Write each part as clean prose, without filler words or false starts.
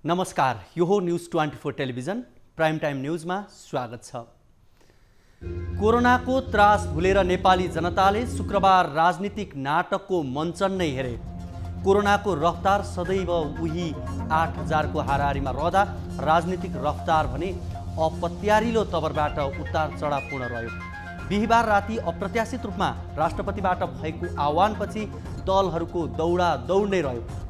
नमस्कार, यो हो न्यूज 24 टेलिभिजन प्राइम टाइम न्यूजमा स्वागत छ। कोरोनाको त्रास भुलेर नेपाली जनताले शुक्रबार राजनीतिक नाटकको मञ्चन नै हेरे। कोरोनाको रफ्तार सदैव उही 8000 को हाराहारीमा रहँदा राजनीतिक रफ्तार भने अपत्यारिलो तवरबाट उतार चढावपूर्ण रह्यो। बिहिबार राति अप्रत्याशित रूपमा राष्ट्रपतिबाट भएको आह्वानपछि दलहरूको दौडादौड नै रह्यो।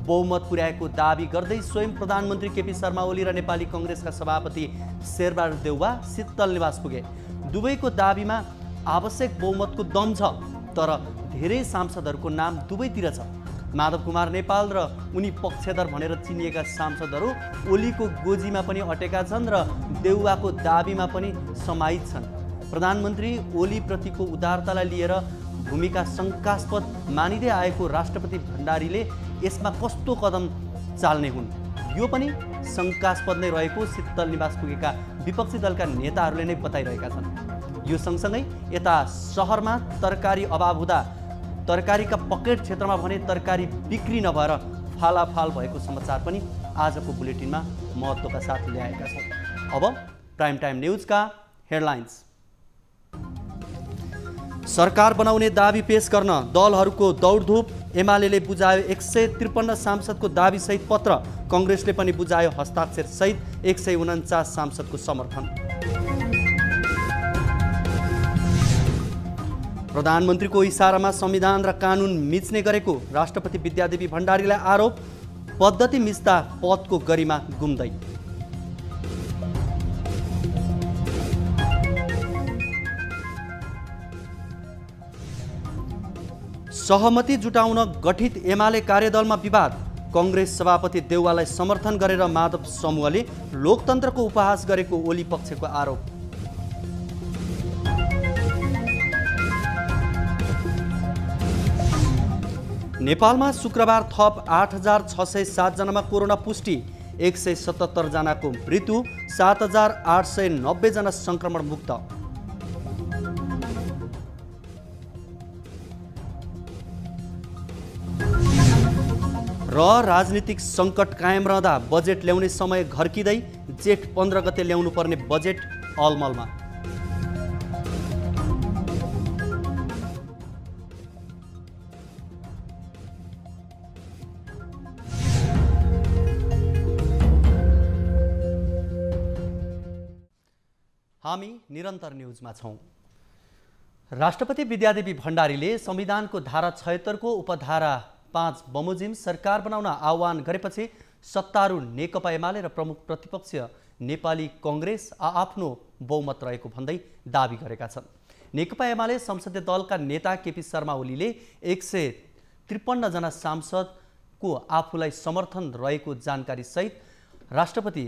बहुमत पुर्याएको दावी गर्दै स्वयं प्रधानमन्त्री केपी शर्मा ओली र नेपाली कांग्रेसका सभापति शेरबहादुर देउवा शीतल निवास पुगे। दुवैको दावीमा आवश्यक बहुमतको दम छ, तर धेरै सांसदहरूको नाम दुवैतिर छ। माधव कुमार नेपाल र उनी पक्षधर भनेर चिनिएका सांसदहरू ओलीको गोजीमा पनि अटेका छन् र देउवाको दावीमा पनि समाहित छन्। प्रधानमन्त्री ओली प्रतिको उदारतालाई लिएर भूमिका शंकास्पद मानिँदै आएको राष्ट्रपति भण्डारीले यसमा कस्तो कदम चाल्ने हुन्, यो पनि शंकास्पद नै रहेको शीतल निवास पुगेका विपक्षी दलका नेताहरूले नै बताइरहेका छन्। यो सँगसँगै यता शहरमा तरकारी अभाव हुँदा तरकारीका पकेट क्षेत्रमा भने तरकारी बिक्री नभएर फालाफाल भएको समाचार पनि आजको बुलेटिनमा महत्त्वका साथ ल्याएका छौँ। अब प्राइम टाइम न्यूजका हेडलाइन्स। सरकार बनाउने दावी पेश गर्न दलहरूको दौडधुप। एमालेले बुझायो 153 सांसदको दावी सहित पत्र। कांग्रेसले पनि बुझायो हस्ताक्षर सहित 149 सांसदको समर्थन। प्रधानमन्त्रीको इशारामा संविधान र कानुन मिच्ने गरेको राष्ट्रपति विद्यादेवी भण्डारीलाई आरोप। पद्धति मिच्दा पदको गरिमा गुम्दै। सहमति जुटाउन गठित एमाले कार्यदलमा विवाद। कांग्रेस सभापति देउवालाई समर्थन गरेर माधव समूहले लोकतन्त्रको उपहास गरेको ओली पक्षको आरोप। नेपालमा शुक्रबार थप 8607 जनामा कोरोना पुष्टि। 177 जनाको मृत्यु। 7890 जना संक्रमण मुक्त। र राजनीतिक सङ्कट कायम रहँदा बजेट ल्याउने समय घर्किँदै जेठ 15 गते ल्याउनु पर्ने बजेट अलमलमा। हामी निरन्तर न्यूजमा छौँ। राष्ट्रपति विद्यादेवी भण्डारीले संविधानको धारा 76 को उपधारा 5 बमोजिम सरकार बनाउन आह्वान गरेपछि सत्तारूढ नेकपा एमाले र प्रमुख प्रतिपक्ष नेपाली कांग्रेस आफ्नो बहुमत रहेको भन्दै दावी गरेका छन्। नेकपा एमाले संसदीय दलका नेता केपी शर्मा ओलीले 153 जना सांसदको आफूलाई समर्थन रहेको जानकारी सहित राष्ट्रपति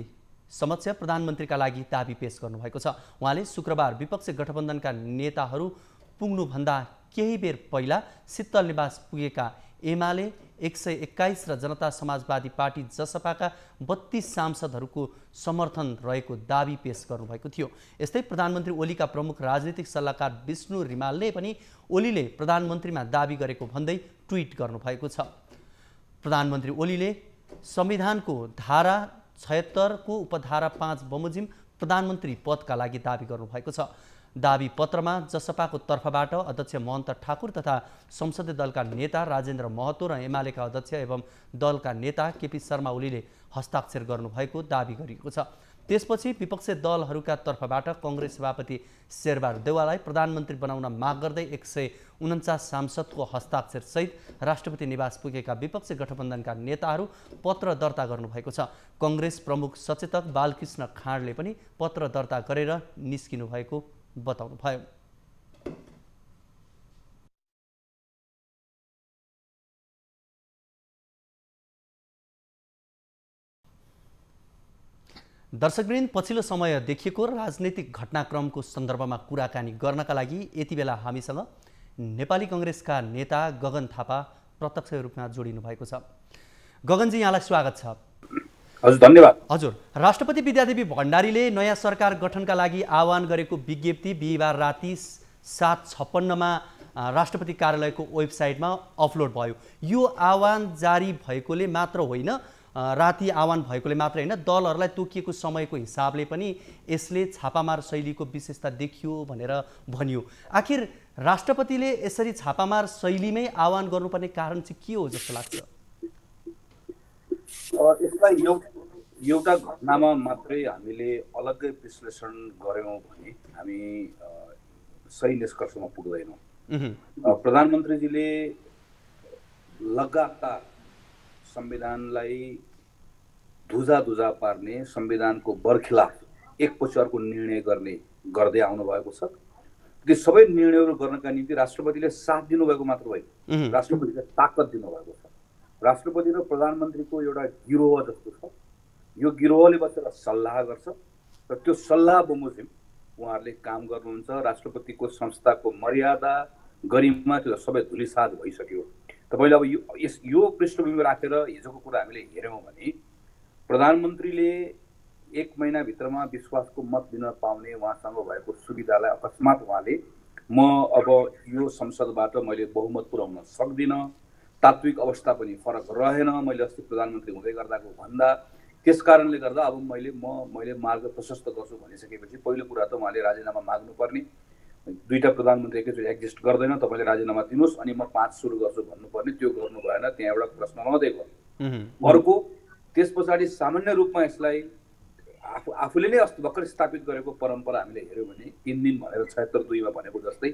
समक्ष प्रधानमन्त्रीका लागि दावी पेश गर्नुभएको छ। उहाँले शुक्रबार विपक्षी गठबन्धनका नेताहरू पुग्नुभन्दा केही बेर पहिला शीतल निवास पुगेका एमाले 121 र जनता समाजवादी पार्टी जसपाका 32 सांसदहरूको समर्थन रहेको दावी पेश गर्नुभएको थियो। यस्तै प्रधानमन्त्री ओलीका प्रमुख राजनीतिक सल्लाहकार विष्णु रिमालले पनि ओलीले प्रधानमन्त्रीमा दावी गरेको भन्दै ट्विट गर्नुभएको छ। प्रधानमन्त्री ओलीले संविधानको धारा 76 को उपधारा 5 बमोजिम प्रधानमन्त्री पदका लागि दावी गर्नुभएको छ। दावी पत्रमा जसपाको तर्फबाट अध्यक्ष महन्त ठाकुर तथा संसदीय दलका नेता राजेन्द्र महतो र एमालेका अध्यक्ष एवं दलका नेता केपी शर्मा ओलीले हस्ताक्षर गर्नुभएको दावी गरिएको छ। त्यसपछि विपक्षी दलहरूका तर्फबाट कांग्रेस सभापति शेरबहादुर देउवालाई प्रधानमन्त्री बनाउन माग गर्दै 149 सांसदको हस्ताक्षर सहित राष्ट्रपति निवास पुगेका विपक्षी गठबन्धनका नेताहरू पत्र दर्ता गर्नुभएको छ। कांग्रेस प्रमुख सचेतक बालकृष्ण खाँडले पनि पत्र दर्ता गरेर निस्किनु भएको बताउनुभयो। दर्शकवृन्द, पछिल्लो समय देखिएको राजनीतिक घटनाक्रमको सन्दर्भमा कुराकानी गर्नका लागि यति बेला हामीसँग नेपाली कांग्रेसका नेता गगन थापा प्रत्यक्ष रूपमा जोडिनु भएको छ। गगनजी, यहाँलाई स्वागत छ। हजुर, धन्यवाद। हजुर, राष्ट्रपति विद्यादेवी भण्डारीले नयाँ सरकार गठनका लागि आह्वान गरेको विज्ञप्ति बिहिबार राति 7:56 मा राष्ट्रपति कार्यालयको वेबसाइटमा अपलोड भयो। यो आह्वान जारी भएकोले मात्र होइन, राति आह्वान भएकोले मात्रै होइन, दलहरूलाई तोकिएको समयको हिसाबले पनि यसले छापामार शैलीको विशेषता देखियो भनेर भनियो। आखिर राष्ट्रपतिले यसरी छापामार शैलीमै आह्वान गर्नुपर्ने कारण चाहिँ के हो जस्तो लाग्छ? यसलाई एउटा घटनामा मात्रै हामीले अलग्गै विश्लेषण गऱ्यौँ भने हामी सही निष्कर्षमा पुग्दैनौँ। प्रधानमन्त्रीजीले लगातार संविधानलाई धुजा पार्ने, संविधानको बरखिलाफ एकपछि अर्को निर्णय गर्दै आउनु भएको छ। ती सबै निर्णयहरू गर्नका निम्ति राष्ट्रपतिले साथ दिनुभएको मात्र होइन, राष्ट्रपतिले ताकत दिनुभएको छ। राष्ट्रपति र प्रधानमन्त्रीको एउटा गिरोह जस्तो छ। यो गिरोहले बसेर सल्लाह गर्छ र त्यो सल्लाह बमोजिम उहाँहरूले काम गर्नुहुन्छ। राष्ट्रपतिको संस्थाको मर्यादा, गरिमा त्यो सबै धुलिसात भइसक्यो। तपाईँले अब यो पृष्ठभूमि राखेर हिजोको कुरा हामीले हेऱ्यौँ भने प्रधानमन्त्रीले 1 महिनाभित्रमा विश्वासको मत दिन पाउने उहाँसँग भएको सुविधालाई अकस्मात उहाँले म अब यो संसदबाट मैले बहुमत पुर्याउन सक्दिनँ, तात्विक अवस्था पनि फरक रहेन मैले अस्ति प्रधानमन्त्री हुँदै गर्दाको भन्दा, त्यस कारणले गर्दा अब मैले मार्ग प्रशस्त गर्छु भनिसकेपछि पहिलो कुरा त उहाँले राजीनामा माग्नुपर्ने। दुईटा प्रधानमन्त्री एकैचोटि एक्जिस्ट गर्दैन, तपाईँले राजीनामा दिनुहोस् अनि म 5 सुरु गर्छु भन्नुपर्ने, त्यो गर्नु भएन, त्यहाँ एउटा प्रश्न मात्रै भयो। अर्को त्यस पछाडि सामान्य रूपमा यसलाई आफूले नै अस्ति भर्खर स्थापित गरेको परम्परा हामीले हेऱ्यौँ भने 3 दिन भनेर 76(2) मा भनेको जस्तै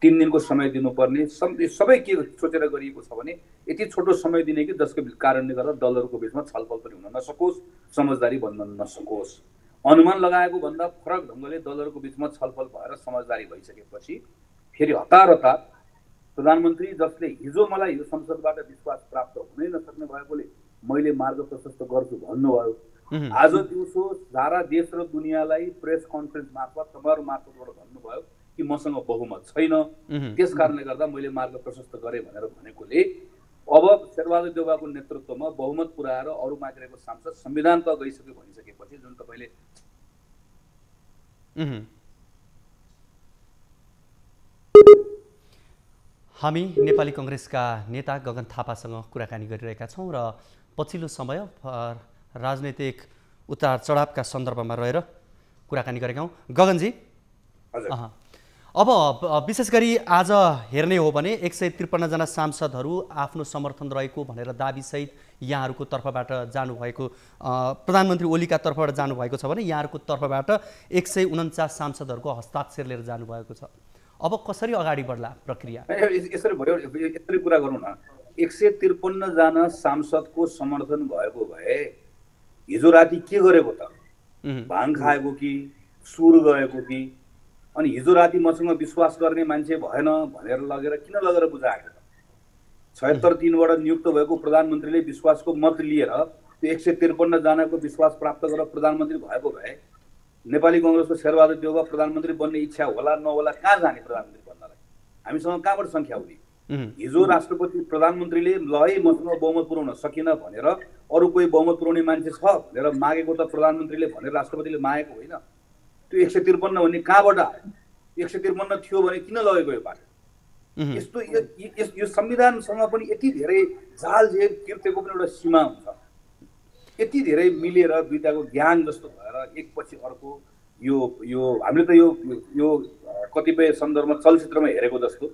3 दिनको समय दिनुपर्ने, सबै के सोचेर गरिएको छ भने यति छोटो समय दिने कि जसको कारणले गर्दा दलहरूको बिचमा छलफल पनि हुन नसकोस्, समझदारी बन्न नसकोस्। अनुमान लगाएको भन्दा फरक ढङ्गले दलहरूको बिचमा छलफल भएर समझदारी भइसकेपछि फेरि हतार प्रधानमन्त्री जसले हिजो मलाई यो संसदबाट विश्वास प्राप्त हुनै नसक्ने भएकोले मैले मार्ग प्रशस्त गर्छु भन्नुभयो, आज दिउँसो सारा देश र दुनियाँलाई प्रेस कन्फरेन्स मार्फत तपाईँहरू मार्फतबाट भन्नुभयो कि मसँग बहुमत छैन, त्यस कारणले गर्दा मैले मार्ग प्रशस्त गरेँ भनेर भनेकोले अब शेरबहादुर देउवाको नेतृत्वमा बहुमत पुर्याएर अरू मागिरहेको सांसद संविधान त गइसक्यो भनिसकेपछि जुन तपाईँले हामी नेपाली कङ्ग्रेसका नेता गगन थापासँग कुराकानी गरिरहेका छौँ र पछिल्लो समय राजनैतिक उतार चढावका सन्दर्भमा रहेर कुराकानी गरेका हौँ। गगनजी, अब विशेष गरी आज हेर्ने हो भने 153 जना सांसदहरू आफ्नो समर्थन रहेको भनेर दाबीसहित यहाँहरूको तर्फबाट जानुभएको, प्रधानमन्त्री ओलीका तर्फबाट जानुभएको छ भने यहाँहरूको तर्फबाट 149 सांसदहरूको हस्ताक्षर लिएर जानुभएको छ। अब कसरी अगाडि बढ्ला प्रक्रिया? यसरी भयो, यसरी कुरा गरौँ न। 153 जना सांसदको समर्थन भएको भए हिजो राति के गरेको त? भाङ खाएको कि सुर गएको कि? अनि हिजो राति मसँग विश्वास गर्ने मान्छे भएन भनेर लगेर किन लगेर बुझाएको त? 76-3बाट नियुक्त भएको प्रधानमन्त्रीले विश्वासको मत लिएर त्यो 153 जनाको विश्वास प्राप्त गरेर प्रधानमन्त्री भएको भए नेपाली कङ्ग्रेसको शेरबहादुर देउवा प्रधानमन्त्री बन्ने इच्छा होला नहोला, कहाँ जाने प्रधानमन्त्री बन्नलाई? हामीसँग कहाँबाट सङ्ख्या हुने? हिजो राष्ट्रपति प्रधानमन्त्रीले ल है मसँग बहुमत पुर्याउन सकिन भनेर अरू कोही बहुमत पुर्याउने मान्छे छ भनेर मागेको त प्रधानमन्त्रीले भनेर राष्ट्रपतिले मागेको होइन। त्यो 153 भन्ने कहाँबाट आयो? 153 थियो भने किन लगेको यो पार्टी? यस्तो यो संविधानसँग पनि यति धेरै झालझेल कृत्यको पनि एउटा सीमा हुन्छ। यति धेरै मिलेर दुईटाको ज्ञान जस्तो भएर एकपछि अर्को यो हामीले त यो कतिपय सन्दर्भमा चलचित्रमा हेरेको जस्तो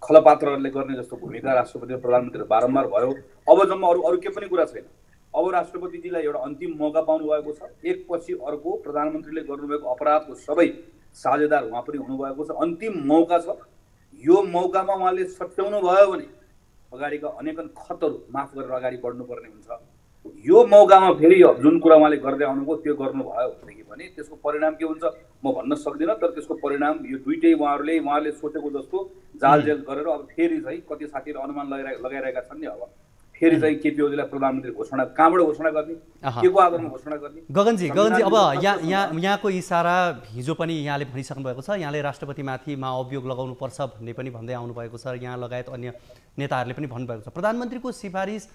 खलपात्रहरूले गर्ने जस्तो भूमिका राष्ट्रपति र प्रधानमन्त्री बारम्बार भयो। अब जम्मा अरू केही पनि कुरा छैन। अब राष्ट्रपतिजीलाई एउटा अन्तिम मौका पाउनु भएको छ। एकपछि अर्को प्रधानमन्त्रीले गर्नुभएको अपराधको सबै साझेदार उहाँ पनि हुनुभएको छ। अन्तिम मौका छ। यो मौकामा उहाँले सच्याउनु भयो भने अगाडिका अनेकन खतहरू माफ गरेर अगाडि बढ्नुपर्ने हुन्छ। यो मौकामा फेरि जुन कुरा उहाँले गर्दै आउनुभयो त्यो गर्नुभयो भनेदेखि भने त्यसको परिणाम के हुन्छ म भन्न सक्दिनँ। तर त्यसको परिणाम यो दुईटै उहाँहरूले सोचेको जस्तो जालजेल गरेर अब फेरि चाहिँ कति साथीहरू अनुमान लगाइरहेका छन् नि अब फेरि चाहिँ केपी ओलीलाई प्रधानमन्त्री घोषणा कहाँबाट घोषणा गर्ने, के को आधारमा घोषणा गर्ने? गगनजी अब यहाँको इसारा हिजो पनि यहाँले भनिसक्नु भएको छ। यहाँले राष्ट्रपतिमाथि महाअभियोग लगाउनुपर्छ भन्ने पनि भन्दै आउनुभएको छ। यहाँ लगायत अन्य नेताहरूले पनि भन्नुभएको छ। प्रधानमन्त्रीको सिफारिस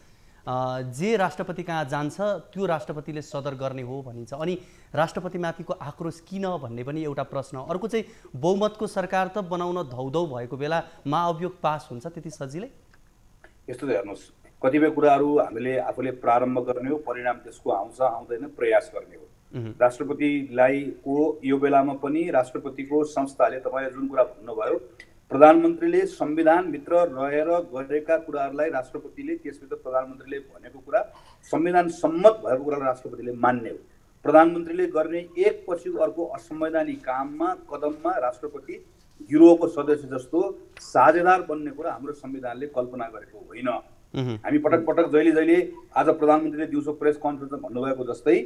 जे राष्ट्रपति कहाँ जान्छ त्यो राष्ट्रपतिले सदर गर्ने हो भनिन्छ। अनि राष्ट्रपतिमाथिको आक्रोश किन भन्ने पनि एउटा प्रश्न। अर्को चाहिँ बहुमतको सरकार त बनाउन धौधौ भएको बेला महाअभियोग पास हुन्छ त्यति सजिलै? यस्तो हेर्नुहोस्, कतिपय कुराहरू हामीले आफूले प्रारम्भ गर्ने हो, परिणाम त्यसको आउँछ आउँदैन प्रयास गर्ने हो। राष्ट्रपतिलाई को यो बेलामा पनि राष्ट्रपतिको संस्थाले तपाईँले जुन कुरा भन्नुभयो, प्रधानमन्त्रीले संविधानभित्र रहेर गरेका कुराहरूलाई राष्ट्रपतिले त्यसभित्र प्रधानमन्त्रीले भनेको कुरा संविधान सम्मत भएको कुरालाई राष्ट्रपतिले मान्ने हो। प्रधानमन्त्रीले गर्ने एकपछि अर्को असंवैधानिक काममा कदममा राष्ट्रपति गिरोहको सदस्य जस्तो साझेदार बन्ने कुरा हाम्रो संविधानले कल्पना गरेको होइन। हामी पटक पटक जहिले आज प्रधानमन्त्रीले दिउँसो प्रेस कन्फरेन्समा भन्नुभएको जस्तै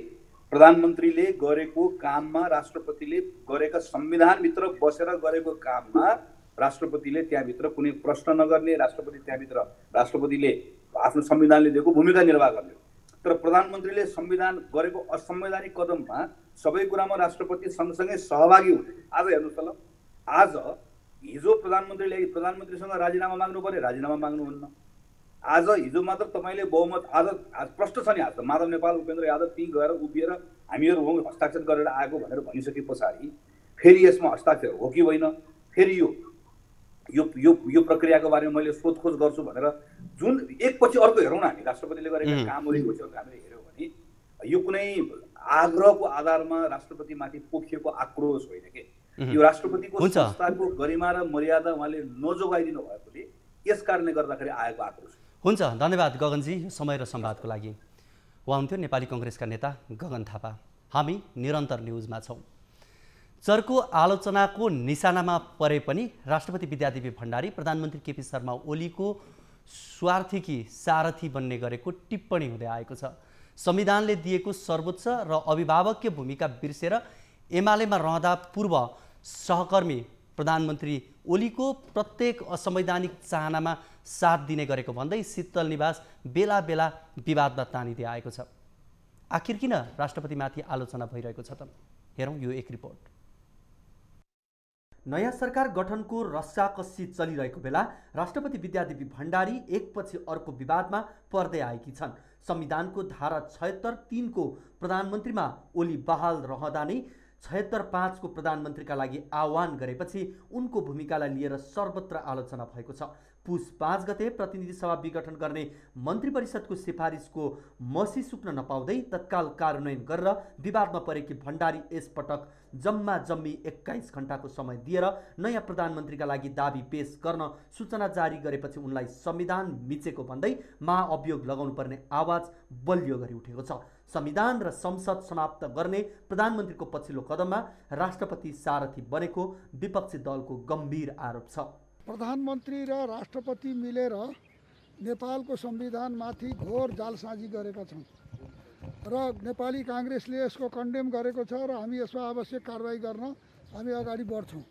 प्रधानमन्त्रीले गरेको काममा राष्ट्रपतिले गरेका संविधानभित्र बसेर गरेको काममा राष्ट्रपतिले त्यहाँभित्र कुनै प्रश्न नगर्ने, राष्ट्रपतिले आफ्नो संविधानले दिएको भूमिका निर्वाह गर्ने। तर प्रधानमन्त्रीले संविधान गरेको असंवैधानिक कदममा सबै कुरामा राष्ट्रपति सँगसँगै सहभागी हुने। आज हेर्नुहोस् त ल, आज हिजो प्रधानमन्त्रीसँग राजीनामा माग्नु पर्ने, राजीनामा माग्नुहुन्न। आज हिजो मात्र तपाईँले बहुमत आज प्रश्न छ नि, आज त माधव नेपाल, उपेन्द्र यादव ती गएर उभिएर हामीहरू हो हस्ताक्षर गरेर आएको भनेर भनिसके पछाडि फेरि यसमा हस्ताक्षर हो कि होइन, फेरि यो प्रक्रियाको बारेमा मैले सोधखोज गर्छु भनेर जुन एकपछि अर्को हेरौँ न, हामी राष्ट्रपतिले गरेका कामहरू एकपछि अर्को हामीले हेऱ्यौँ भने यो कुनै आग्रहको आधारमा राष्ट्रपतिमाथि पोखिएको आक्रोश होइन के, यो राष्ट्रपतिको संस्थाको गरिमा र मर्यादा उहाँले नजोगाइदिनु भएकोले यस कारणले गर्दाखेरि आएको आक्रोश। हुन्छ, धन्यवाद गगनजी यो समय र संवादको लागि। उहाँ हुन्थ्यो नेपाली कङ्ग्रेसका नेता गगन थापा। हामी निरन्तर न्युजमा छौँ। चर्को आलोचनाको निशानामा परे पनि राष्ट्रपति विद्यादेवी भण्डारी प्रधानमन्त्री केपी शर्मा ओलीको स्वार्थी सारथी बन्ने गरेको टिप्पणी हुँदै आएको छ। संविधानले दिएको सर्वोच्च र अभिभावकीय भूमिका बिर्सेर एमालेमा रहँदा पूर्व सहकर्मी प्रधानमन्त्री ओलीको प्रत्येक असंवैधानिक चाहनामा साथ दिने गरेको भन्दै शीतल निवास बेला बेला विवादमा तानिँदै आएको छ। आखिर किन राष्ट्रपतिमाथि आलोचना भइरहेको छ त? हेरौँ यो एक रिपोर्ट। नयाँ सरकार गठनको रस्साकस्सी चलिरहेको बेला राष्ट्रपति विद्यादेवी भण्डारी एकपछि अर्को विवादमा पर्दै आएकी छन्। संविधानको धारा 76(3) को प्रधानमन्त्रीमा ओली बहाल रहँदा नै 76(5) को प्रधानमन्त्रीका लागि आह्वान गरेपछि उनको भूमिकालाई लिएर सर्वत्र आलोचना भएको छ। पुस 5 गते प्रतिनिधि सभा विघटन गर्ने मन्त्री परिषदको सिफारिसको मसी सुक्न नपाउँदै तत्काल कार्यान्वयन गरेर विवादमा परेकी भण्डारी यसपटक जम्मा जम्मी 21 घण्टाको समय दिएर नयाँ प्रधानमन्त्रीका लागि दाबी पेश गर्न सूचना जारी गरेपछि उनलाई संविधान मिचेको भन्दै महाअभियोग लगाउनुपर्ने आवाज बलियो गरी उठेको छ। संविधान र संसद समाप्त गर्ने प्रधानमन्त्रीको पछिल्लो कदममा राष्ट्रपति सारथी बनेको विपक्षी दलको गम्भीर आरोप छ। प्रधानमन्त्री र राष्ट्रपति मिलेर नेपालको संविधानमाथि घोर जालसाजी गरेका छन् र नेपाली काङ्ग्रेसले यसको कन्डेम गरेको छ र हामी यसमा आवश्यक कारबाही गर्न हामी अगाडि बढ्छौँ।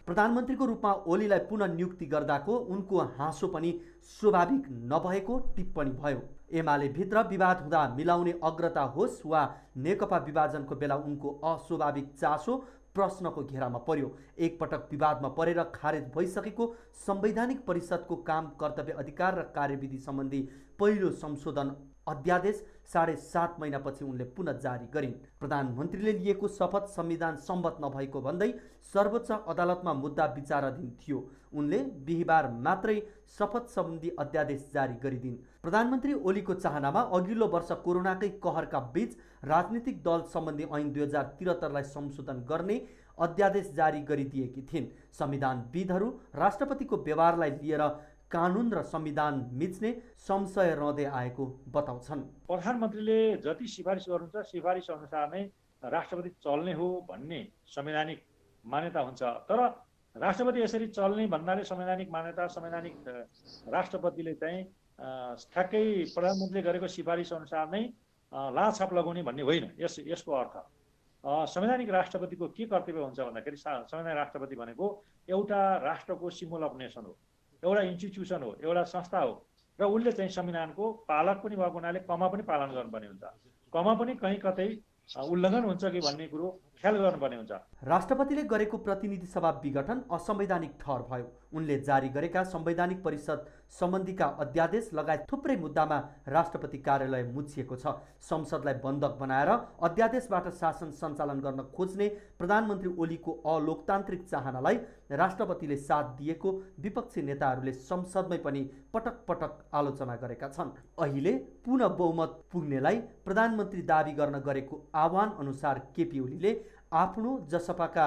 प्रधानमन्त्रीको रूपमा ओलीलाई पुनः नियुक्ति गर्दाको उनको हाँसो पनि स्वाभाविक नभएको टिप्पणी भयो। एमाले भित्र विवाद हुँदा मिलाउने अग्रता होस् वा नेकपा विभाजनको बेला उनको अस्वाभाविक चासो प्रश्नको घेरामा पर्यो। एकपटक विवादमा परेर खारेज भइसकेको संवैधानिक परिषदको काम कर्तव्य अधिकार र कार्यविधि सम्बन्धी पहिलो संशोधन अध्यादेश 7.5 महिनापछि उनले पुनः जारी गरिन्। प्रधानमन्त्रीले लिएको शपथ संविधान सम्मत नभएको भन्दै सर्वोच्च अदालतमा मुद्दा विचाराधीन थियो। उनले बिहिबार मात्रै शपथ सम्बन्धी अध्यादेश जारी गरिदिन्। प्रधानमन्त्री ओलीको चाहनामा अघिल्लो वर्ष कोरोनाकै कहरका बीच राजनीतिक दल सम्बन्धी ऐन 2073लाई संशोधन गर्ने अध्यादेश जारी गरिदिएकी थिइन्। संविधानविदहरू राष्ट्रपतिको व्यवहारलाई लिएर कानुन र संविधान मिच्ने संशय रहँदै आएको बताउँछन्। प्रधानमन्त्रीले जति सिफारिस गर्नुहुन्छ सिफारिस अनुसार नै राष्ट्रपति चल्ने हो भन्ने संवैधानिक मान्यता हुन्छ। तर राष्ट्रपति यसरी चल्ने भन्नाले संवैधानिक मान्यता संवैधानिक राष्ट्रपतिले चाहिँ ठ्याक्कै प्रधानमन्त्रीले गरेको सिफारिस अनुसार नै लाछाप लगाउने भन्ने होइन। यसको अर्थ संवैधानिक राष्ट्रपतिको के कर्तव्य हुन्छ भन्दाखेरि संवैधानिक राष्ट्रपति भनेको एउटा राष्ट्रको सिम्बल अफ नेसन हो, एउटा इन्स्टिट्युसन हो, एउटा संस्था हो र उसले चाहिँ संविधानको पालक पनि भएको हुनाले कमा पनि पालन गर्नुपर्ने हुन्छ। कमा पनि कहीँ कतै उल्लङ्घन हुन्छ कि भन्ने कुरो ख्याल गर्नुपर्ने हुन्छ। राष्ट्रपतिले गरेको प्रतिनिधि सभा विघटन असंवैधानिक ठहर भयो। उनले जारी गरेका संवैधानिक परिषद सम्बन्धीका अध्यादेश लगायत थुप्रै मुद्दामा राष्ट्रपति कार्यालय मुछिएको छ। संसदलाई बन्धक बनाएर अध्यादेशबाट शासन सञ्चालन गर्न खोज्ने प्रधानमन्त्री ओलीको अलोकतान्त्रिक चाहनालाई राष्ट्रपतिले साथ दिएको विपक्षी नेताहरूले संसदमै पनि पटक पटक आलोचना गरेका छन्। अहिले पुनः बहुमत पुग्नेलाई प्रधानमन्त्री दाबी गर्न गरेको आह्वान अनुसार केपी ओलीले आफ्नो जसपाका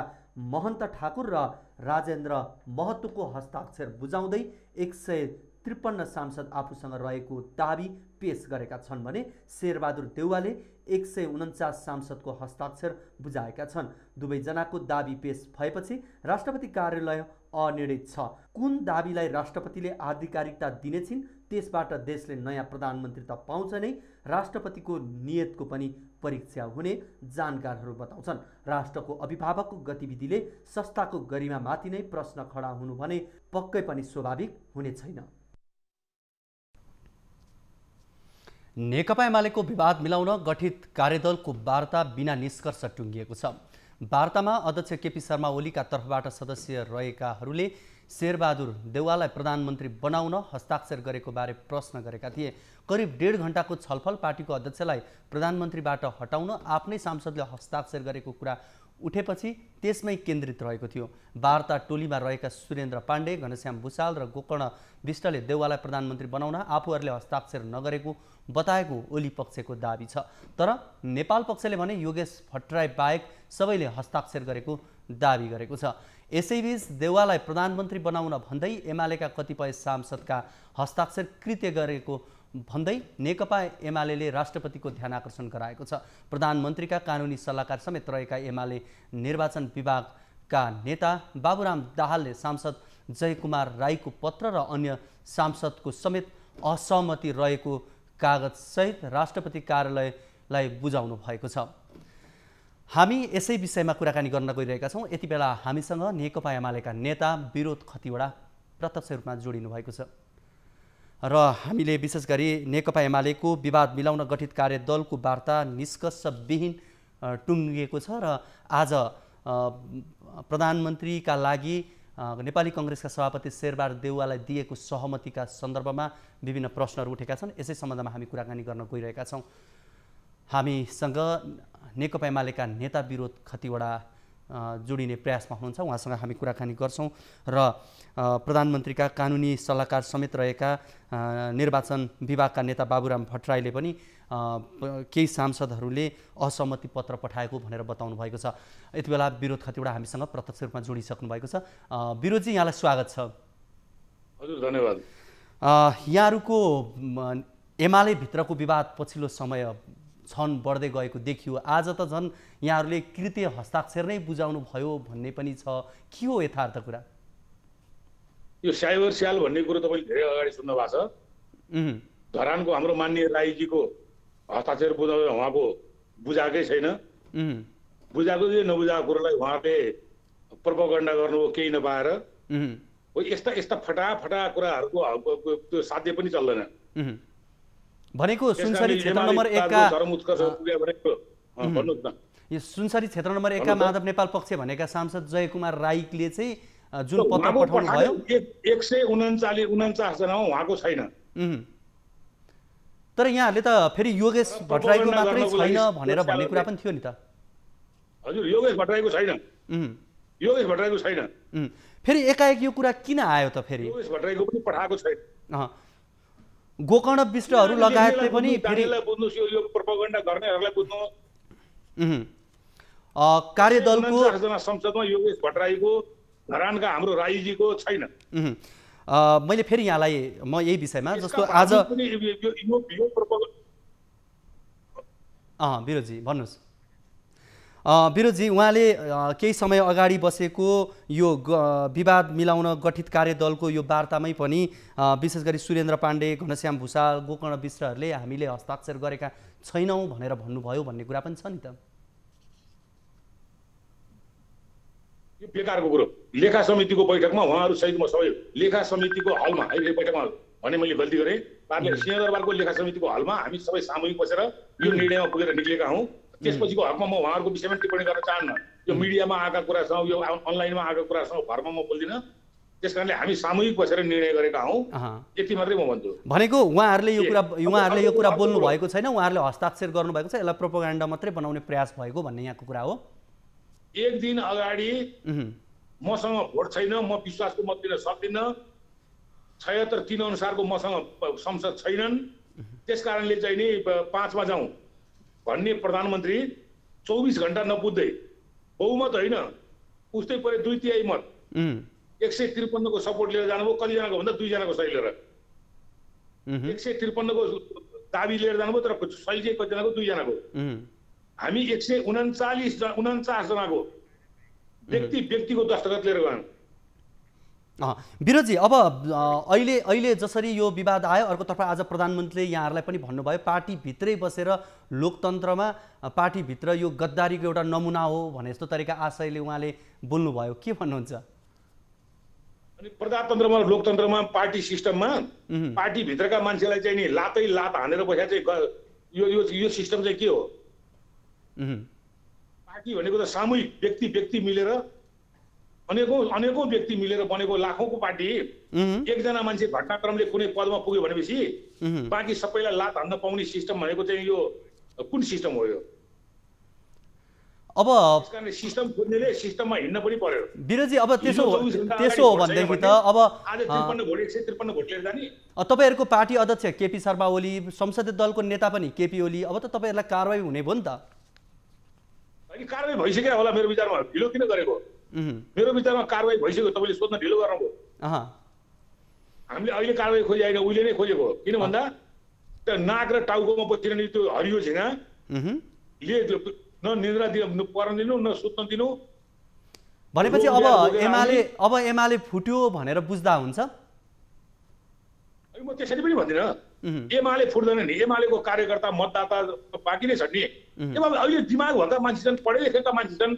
महन्त ठाकुर र राजेन्द्र महतोको हस्ताक्षर बुझाउँदै 153 सांसद आफूसँग रहेको दाबी पेश गरेका छन् भने शेरबहादुर देउवाले 149 सांसदको हस्ताक्षर बुझाएका छन्। दुवैजनाको दाबी पेश भएपछि राष्ट्रपति कार्यालय अनिर्णित छ। कुन दाबीलाई राष्ट्रपतिले आधिकारिकता दिनेछिन् त्यसबाट देशले नयाँ प्रधानमन्त्री त पाउँछ नै, राष्ट्रपतिको नियतको पनि परीक्षा हुने जानकारहरू बताउँछन्। राष्ट्रको अभिभावकको गतिविधिले संस्थाको गरिमामाथि नै प्रश्न खडा हुनु भने पक्कै पनि स्वाभाविक हुने छैन। नेकपा एमालेको विवाद मिलाउन गठित कार्यदलको वार्ता बिना निष्कर्ष टुङ्गिएको छ। वार्तामा अध्यक्ष केपी शर्मा ओलीका तर्फबाट सदस्य रहेकाहरूले शेरबहादुर देउवालाई प्रधानमन्त्री बनाउन हस्ताक्षर गरेको बारे प्रश्न गरेका थिए। करिब 1.5 घण्टाको छलफल पार्टीको अध्यक्षलाई प्रधानमन्त्रीबाट हटाउन आफ्नै सांसदले हस्ताक्षर गरेको कुरा उठेपछि त्यसमै केन्द्रित रहेको थियो। वार्ता टोलीमा रहेका सुरेन्द्र पाण्डे, घनश्याम भुसाल र गोकर्ण विष्टले देउवालाई प्रधानमन्त्री बनाउन आफूहरूले हस्ताक्षर नगरेको बताएको ओली पक्षको दाबी छ। तर नेपाल पक्षले भने योगेश भट्टराई बाहेक सबैले हस्ताक्षर गरेको दाबी गरेको छ। यसैबीच देउवालाई प्रधानमन्त्री बनाउन भन्दै एमालेका कतिपय सांसदका हस्ताक्षर कृत्य गरेको भन्दै नेकपा एमाले राष्ट्रपतिको ध्यान आकर्षण गराएको छ। प्रधानमन्त्रीका कानुनी सल्लाहकार समेत रहेका एमाले निर्वाचन विभागका नेता बाबुराम दाहालले सांसद जयकुमार राईको पत्र र अन्य सांसदको समेत असहमति रहेको कागजसहित राष्ट्रपति कार्यालयलाई बुझाउनु भएको छ। हामी यसै विषयमा कुराकानी गर्न गइरहेका छौँ। यति बेला हामीसँग नेकपा एमालेका नेता विरोध खतिवडा प्रत्यक्ष रूपमा जोडिनु भएको छ र हामीले विशेष गरी नेकपा एमालेको विवाद मिलाउन गठित कार्यदलको वार्ता निष्कर्षविहीन टुङ्गिएको छ र आज प्रधानमन्त्रीका लागि नेपाली कांग्रेसका सभापति शेरबहादुर देउवालाई दिएको सहमतिका सन्दर्भमा विभिन्न प्रश्नहरू उठेका छन्। यसै सम्बन्धमा हामी कुराकानी गर्न गइरहेका छौँ। हामीसँग नेकपा एमालेका नेता विरोध खतिवडा जोडिने प्रयासमा हुनुहुन्छ। उहाँसँग हामी कुराकानी गर्छौँ र प्रधानमन्त्रीका कानुनी सल्लाहकार समेत रहेका निर्वाचन विभागका नेता बाबुराम भट्टराईले पनि केही सांसदहरूले असहमति पत्र पठाएको भनेर बताउनु भएको छ। यति बेला विरोध खतिवडा हामीसँग प्रत्यक्ष रूपमा जोडिसक्नु भएको छ। विरोधजी, यहाँलाई स्वागत छ। हजुर, धन्यवाद। यहाँहरूको एमाले भित्रको विवाद पछिल्लो समय छन् बढ्दै गएको देखियो। आज त झन् यहाँहरूले कृत्य हस्ताक्षर नै बुझाउनु भयो भन्ने पनि छ। के हो यथार्थ कुरा? यो साइबर स्याल भन्ने कुरो तपाईँले धेरै अगाडि सुन्नु भएको छ। धरानको हाम्रो माननीय राईजीको हस्ताक्षर बुझाउँदा उहाँको बुझाएकै छैन। बुझाएको चाहिँ नबुझाएको कुरोलाई उहाँले प्रोपगन्डा गर्नु केही नपाएर हो यस्ता यस्ता फटा कुराहरूको त्यो साध्य पनि चल्दैन। भनेको सुनसरी क्षेत्र नम्बर 1 का यो सुनसरी क्षेत्र नम्बर 1 का माधव नेपाल पक्ष भनेका सांसद जयकुमार राईले चाहिँ जुन पत्र पठाउनु भयो 149 जनामा उहाँको छैन। तर यहाँहरूले त फेरि योगेश भट्टराईको मात्रै छैन भनेर भन्ने कुरा पनि थियो नि त। हजुर, योगेश भट्टराईको छैन। योगेश भट्टराईको छैन। फेरि एकाएक यो कुरा किन आयो त? फेरि योगेश भट्टराईको पनि पठाएको छैन। गोकर्ण विष्टहरू लगायतले पनि फेरि बुझ्नुस्, यो प्रोपगन्डा गर्नेहरूलाई बुझ्नु। कार्यदलको संसदमा योगेश भट्टराईको धरानका हाम्रो राईजीको छैन। मैले फेरि यहाँलाई म यही विषयमा जस्तो आज विरोधजी भन्नुहोस्। विरोधजी, उहाँले केही समय अगाडि बसेको यो विवाद मिलाउन गठित कार्यदलको यो वार्तामै पनि विशेष गरी सुरेन्द्र पाण्डे, घनश्याम भुसाल, गोकर्ण विष्टहरूले हामीले हस्ताक्षर गरेका छैनौँ भनेर भन्नुभयो भन्ने कुरा पनि छ नि त। यो बेकारको कुरो। लेखा समितिको बैठकमा उहाँहरू सहित म सबै लेखा समितिको हलमा हाइवे बैठकमा भने मैले गल्ती गरेँ। सिंहदरबारको लेखा समितिको हलमा हामी सबै सामूहिक बसेर यो निर्णयमा पुगेर निक्लेका हौँ। त्यसपछिको हकमा म उहाँहरूको विषयमा टिप्पणी गर्न चाहन्न। यो मिडियामा आएका कुरासँग, यो अनलाइनमा आएका कुरासँग भरमा म बोल्दिनँ। त्यसकारणले हामी सामूहिक बसेर निर्णय गरेका हौँ, यति मात्रै म भन्छु। भनेको उहाँहरूले यो कुरा बोल्नु भएको छैन, उहाँहरूले हस्ताक्षर गर्नुभएको छ, यसलाई प्रोपोगेन्डा मात्रै बनाउने प्रयास भएको भन्ने यहाँको कुरा हो। एक दिन अगाडि मसँग भोट छैन, म विश्वासको मत दिन सक्दिनँ, 76 अनुसारको मसँग संसद छैनन्, त्यसकारणले चाहिँ नि 5 मा जाउँ भन्ने प्रधानमन्त्री 24 घण्टा नपुग्दै बहुमत होइन उस्तै परे 2/3 मत 153 को सपोर्ट लिएर जानुभयो। कतिजनाको भन्दा 2 जनाको सही लिएर 153 को दाबी लिएर जानुभयो, तर सही चाहिँ कतिजनाको 2 जनाको। हामी 149 जनाको व्यक्तिको दस्तखत लिएर गयौँ। विरोधजी, अब अहिले जसरी यो विवाद आयो, अर्कोतर्फ आज प्रधानमन्त्रीले यहाँहरूलाई पनि भन्नुभयो पार्टीभित्रै बसेर लोकतन्त्रमा पार्टीभित्र यो गद्दारीको एउटा नमुना हो भने जस्तो तरिका आशयले उहाँले बोल्नुभयो, के भन्नुहुन्छ? अनि प्रजातन्त्रमा लोकतन्त्रमा पार्टी सिस्टममा पार्टीभित्रका मान्छेलाई चाहिँ नि लात हानेर बस्या चाहिँ यो सिस्टम चाहिँ के हो? पार्टी भनेको त सामूहिक व्यक्ति मिलेर अनेकौं व्यक्ति मिलेर बनेको लाखौंको पार्टी। एकजना मान्छे घटनाक्रमले कुनै पदमा पुग्यो भनेपछि बाँकी सबैलाई लात हान्न पाउने सिस्टम भनेको चाहिँ यो कुन सिस्टम हो? यो अब सिस्टम खोज्नेले सिस्टममा हिँड्न पनि पर्यो। विरोधजी, अब त्यसो हो भनेदेखि त अब आज 53 भोट 153 भोट लिएर जाने तपाईहरुको पार्टी अध्यक्ष केपी शर्मा ओली, संसदीय दलको नेता पनि केपी ओली, अब त तपाईहरुलाई कारबाही हुने भयो नि त। अनि कारबाही भइसक्यो होला मेरो विचारमा, ढिलो किन गरेको? मेरो विचारमा कारबाही भइसक्यो, तपाईले सोध्न ढिलो गर्नुभयो। हामीले अहिले कारबाही खोजे होइन, उहिले नै खोजेको। किन भन्दा त्यो नाक र टाउकोमा बसिरहने त्यो हरियो झिँगा न निद्रा पर्न दिनु न सुत्न दिनु भनेपछि अब एमाले फुट्यो भनेर बुझ्दा हुन्छ? म त्यसरी पनि भन्दिनँ एमाले फुट्दैन नि। एमालेको कार्यकर्ता मतदाता बाँकी नै छन् नि। अहिले दिमाग भएका मान्छे छन्, पढे लेखेका मान्छे छन्,